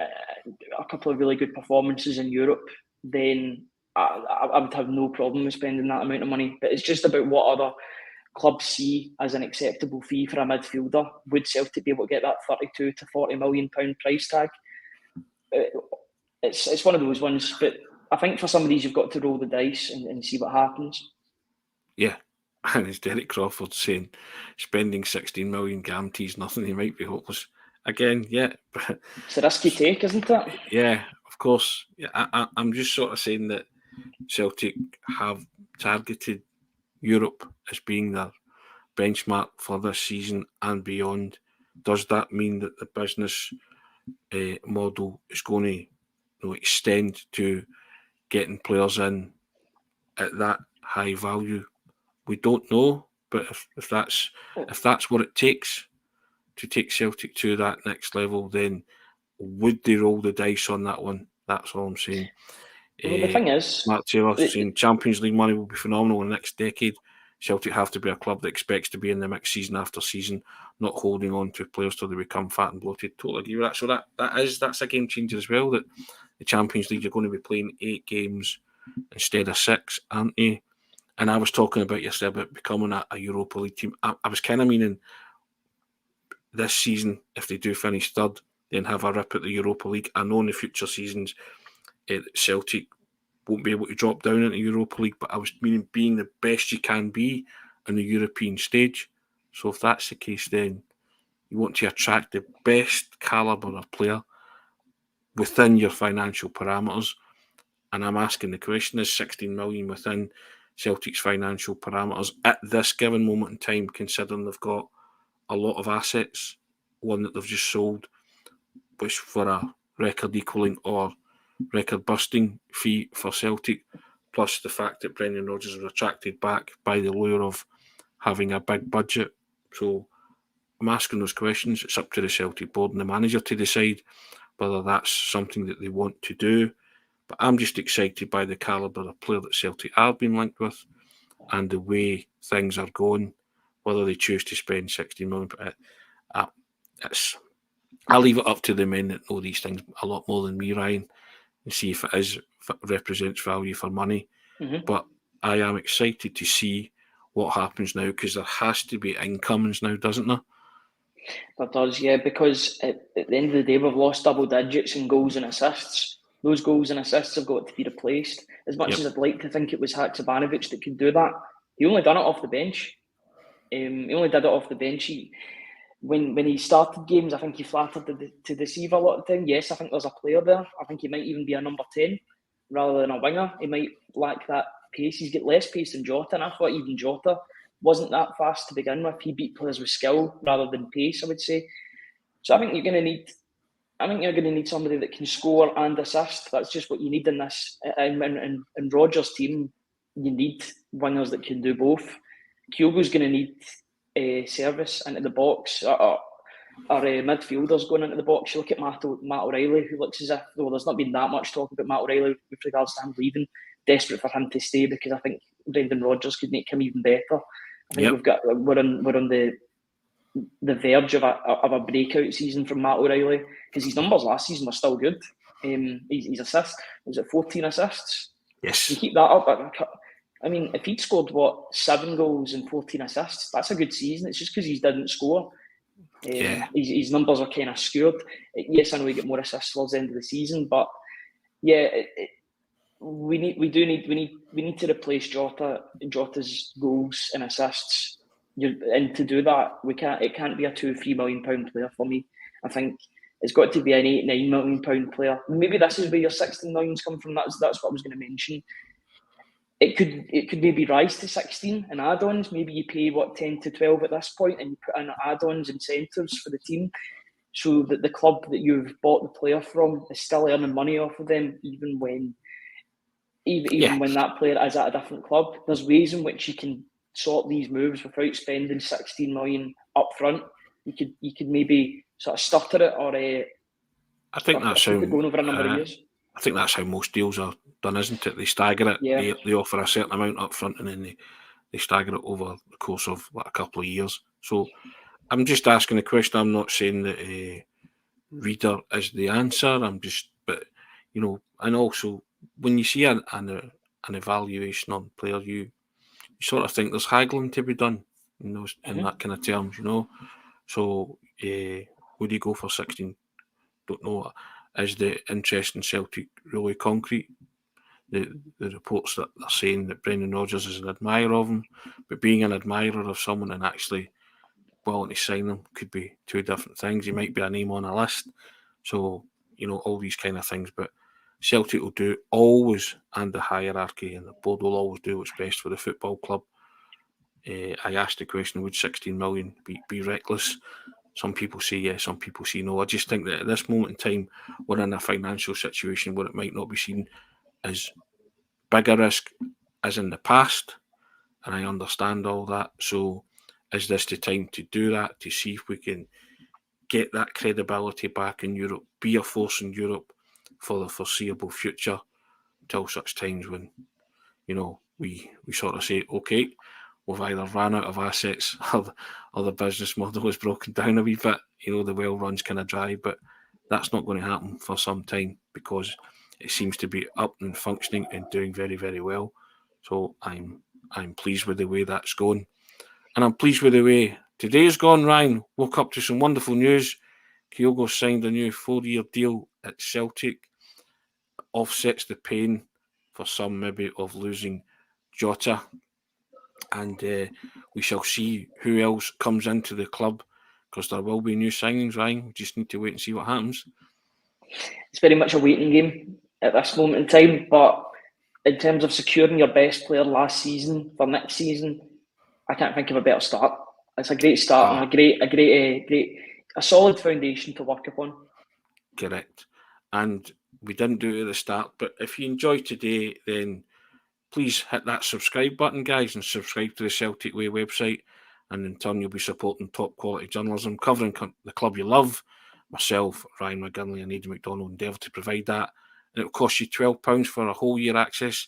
[SPEAKER 2] a couple of really good performances in Europe, then I would have no problem with spending that amount of money. But it's just about what other clubs see as an acceptable fee for a midfielder. Would Celtic be able to get that 32 to 40 million pound price tag? It's one of those ones, but I think for some of these, you've got to roll the dice and see what happens.
[SPEAKER 1] Yeah, and it's Derek Crawford saying spending 16 million guarantees nothing. He might be hopeless. Again, yeah.
[SPEAKER 2] It's a risky take, isn't it?
[SPEAKER 1] Yeah, of course. Yeah, I'm just sort of saying that Celtic have targeted Europe as being their benchmark for this season and beyond. Does that mean that the business model is going to extend to getting players in at that high value? We don't know, but if that's what it takes to take Celtic to that next level, then would they roll the dice on that one? That's all I'm saying.
[SPEAKER 2] Well, the thing is,
[SPEAKER 1] Mark Taylor saying Champions League money will be phenomenal in the next decade. Celtic have to be a club that expects to be in the mix season after season, not holding on to players till they become fat and bloated. Totally agree with that. So that's a game changer as well, that the Champions League are going to be playing 8 games instead of 6, aren't they? And I was talking about yesterday about becoming a Europa League team. I was kind of meaning this season, if they do finish third, then have a rip at the Europa League. I know in the future seasons, Celtic won't be able to drop down into Europa League, but I was meaning being the best you can be on the European stage. So if that's the case, then you want to attract the best calibre of player within your financial parameters. And I'm asking the question, is 16 million within Celtic's financial parameters at this given moment in time, considering they've got a lot of assets, one that they've just sold, which for a record equalling or record busting fee for Celtic, plus the fact that Brendan Rodgers was attracted back by the lure of having a big budget. So I'm asking those questions. It's up to the Celtic board and the manager to decide whether that's something that they want to do. But I'm just excited by the calibre of player that Celtic have been linked with and the way things are going, whether they choose to spend 16 million. I'll leave it up to the men that know these things a lot more than me, Ryan, and see if it represents value for money.
[SPEAKER 2] Mm-hmm.
[SPEAKER 1] But I am excited to see what happens now, because there has to be incomings now, doesn't there?
[SPEAKER 2] That does, yeah, because at the end of the day, we've lost double digits in goals and assists. Those goals and assists have got to be replaced. As much as I'd like to think it was Haksabanovic that could do that, he only done it off the bench. He only did it off the bench. When he started games, I think he flattered to deceive a lot of the time. Yes, I think there's a player there. I think he might even be a number 10 rather than a winger. He might lack that pace. He's got less pace than Jota, and I thought even Jota wasn't that fast to begin with. He beat players with skill rather than pace, I would say. So I think you're going to need somebody that can score and assist. That's just what you need in this. In Rodgers' team, you need wingers that can do both. Kyogo's going to need service into the box. Our midfielders going into the box. You look at Matt O'Reilly, who looks as if, though there's not been that much talk about Matt O'Reilly with regards to him leaving. Desperate for him to stay, because I think Brendan Rodgers could make him even better. I think we're on the verge of a breakout season from Matt O'Reilly, because his numbers last season were still good. His assists, was it 14 assists?
[SPEAKER 1] Yes.
[SPEAKER 2] You keep that up. I mean, if he'd scored 7 goals and 14 assists, that's a good season. It's just because he didn't score. His numbers are kind of skewed. Yes, I know we get more assists towards the end of the season, but yeah, we need to replace Jota's goals and assists. And to do that, it can't be a £2-3 million player for me. I think it's got to be an £8-9 million player. Maybe this is where your 16 millions come from. That's what I was going to mention. It could maybe rise to 16 and add-ons. Maybe you pay 10 to 12 at this point, and you put in add-ons, incentives for the team, so that the club that you've bought the player from is still earning money off of them, even when that player is at a different club. There's ways in which you can sort these moves without spending 16 million up front. You could maybe sort of stutter it, or
[SPEAKER 1] I think that's
[SPEAKER 2] keep it going over a number of years.
[SPEAKER 1] I think that's how most deals are done, isn't it? They stagger it.
[SPEAKER 2] Yeah.
[SPEAKER 1] They offer a certain amount up front, and then they stagger it over the course of a couple of years. So I'm just asking a question. I'm not saying that Reader is the answer. But and also when you see an evaluation on player, you sort of think there's haggling to be done in that kind of terms, So would you go for 16? Don't know. Is the interest in Celtic really concrete? The reports that they're saying that Brendan Rodgers is an admirer of him, but being an admirer of someone and actually willing to sign them could be two different things. He might be a name on a list, so all these kind of things. But Celtic will do always, and the hierarchy and the board will always do what's best for the football club. I asked the question, would 16 million be reckless? Some people say yes, some people say no. I just think that at this moment in time, we're in a financial situation where it might not be seen as big a risk as in the past, and I understand all that. So is this the time to do that, to see if we can get that credibility back in Europe, be a force in Europe for the foreseeable future, till such times when, we sort of say, okay, we've either ran out of assets or the business model is broken down a wee bit. The well runs kind of dry, but that's not going to happen for some time because it seems to be up and functioning and doing very, very well. So I'm pleased with the way that's going. And I'm pleased with the way today's gone, Ryan. Woke up to some wonderful news. Kyogo signed a new 4-year deal at Celtic. Offsets the pain for some maybe of losing Jota. And we shall see who else comes into the club because there will be new signings, Ryan. We just need to wait and see what happens.
[SPEAKER 2] It's very much a waiting game at this moment in time, but in terms of securing your best player last season for next season, I can't think of a better start. It's a great start and a solid foundation to work upon.
[SPEAKER 1] Correct. And we didn't do it at the start, but if you enjoyed today, then please hit that subscribe button, guys, and subscribe to the Celtic Way website. And in turn, you'll be supporting top quality journalism, covering the club you love. Myself, Ryan McGinlay, and Aidan McDonald endeavour to provide that. And it'll cost you £12 for a whole year access,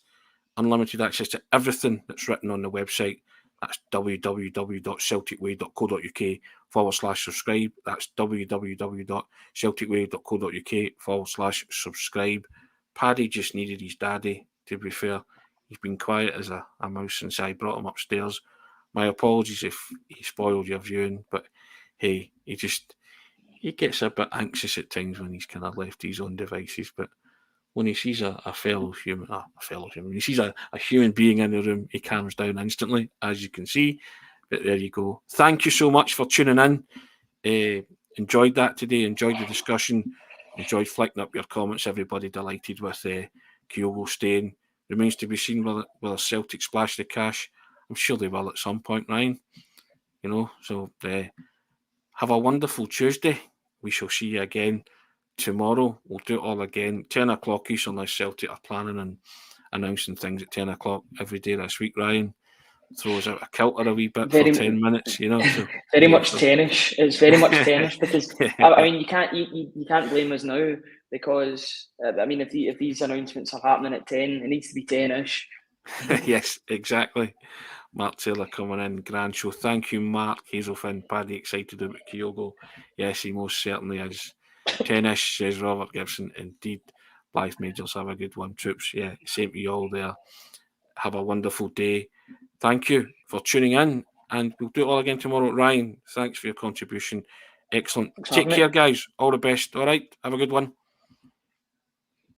[SPEAKER 1] unlimited access to everything that's written on the website. That's www.celticway.co.uk/subscribe. That's www.celticway.co.uk/subscribe. Paddy just needed his daddy, to be fair. He's been quiet as a mouse since I brought him upstairs. My apologies if he spoiled your viewing, but hey, he gets a bit anxious at times when he's kind of left his own devices. But when he sees a fellow human, when he sees a human being in the room, he calms down instantly, as you can see. But there you go. Thank you so much for tuning in. Enjoyed that today. Enjoyed the discussion. Enjoyed flicking up your comments. Everybody delighted with Kyogo staying. Remains to be seen will a Celtic splash the cash. I'm sure they will at some point, Ryan. So have a wonderful Tuesday. We shall see you again tomorrow. We'll do it all again. 10 o'clock each, unless Celtic are planning and announcing things at 10 o'clock every day this week, Ryan. Throws out a kilter a wee bit for 10 minutes, So,
[SPEAKER 2] very much tennis. It's very much tennis because I mean you can't blame us now because if these announcements are happening at 10, it needs to be 10ish.
[SPEAKER 1] Yes, exactly. Mark Taylor coming in, grand show. Thank you, Mark Hazelfin. Paddy excited about Kyogo. Yes, he most certainly is. 10ish, says Robert Gibson. Indeed, Blythe Majors, have a good one, troops. Yeah, same to you all there. Have a wonderful day. Thank you for tuning in, and we'll do it all again tomorrow. Ryan, thanks for your contribution. Excellent. Take care, guys. All the best. All right, have a good one.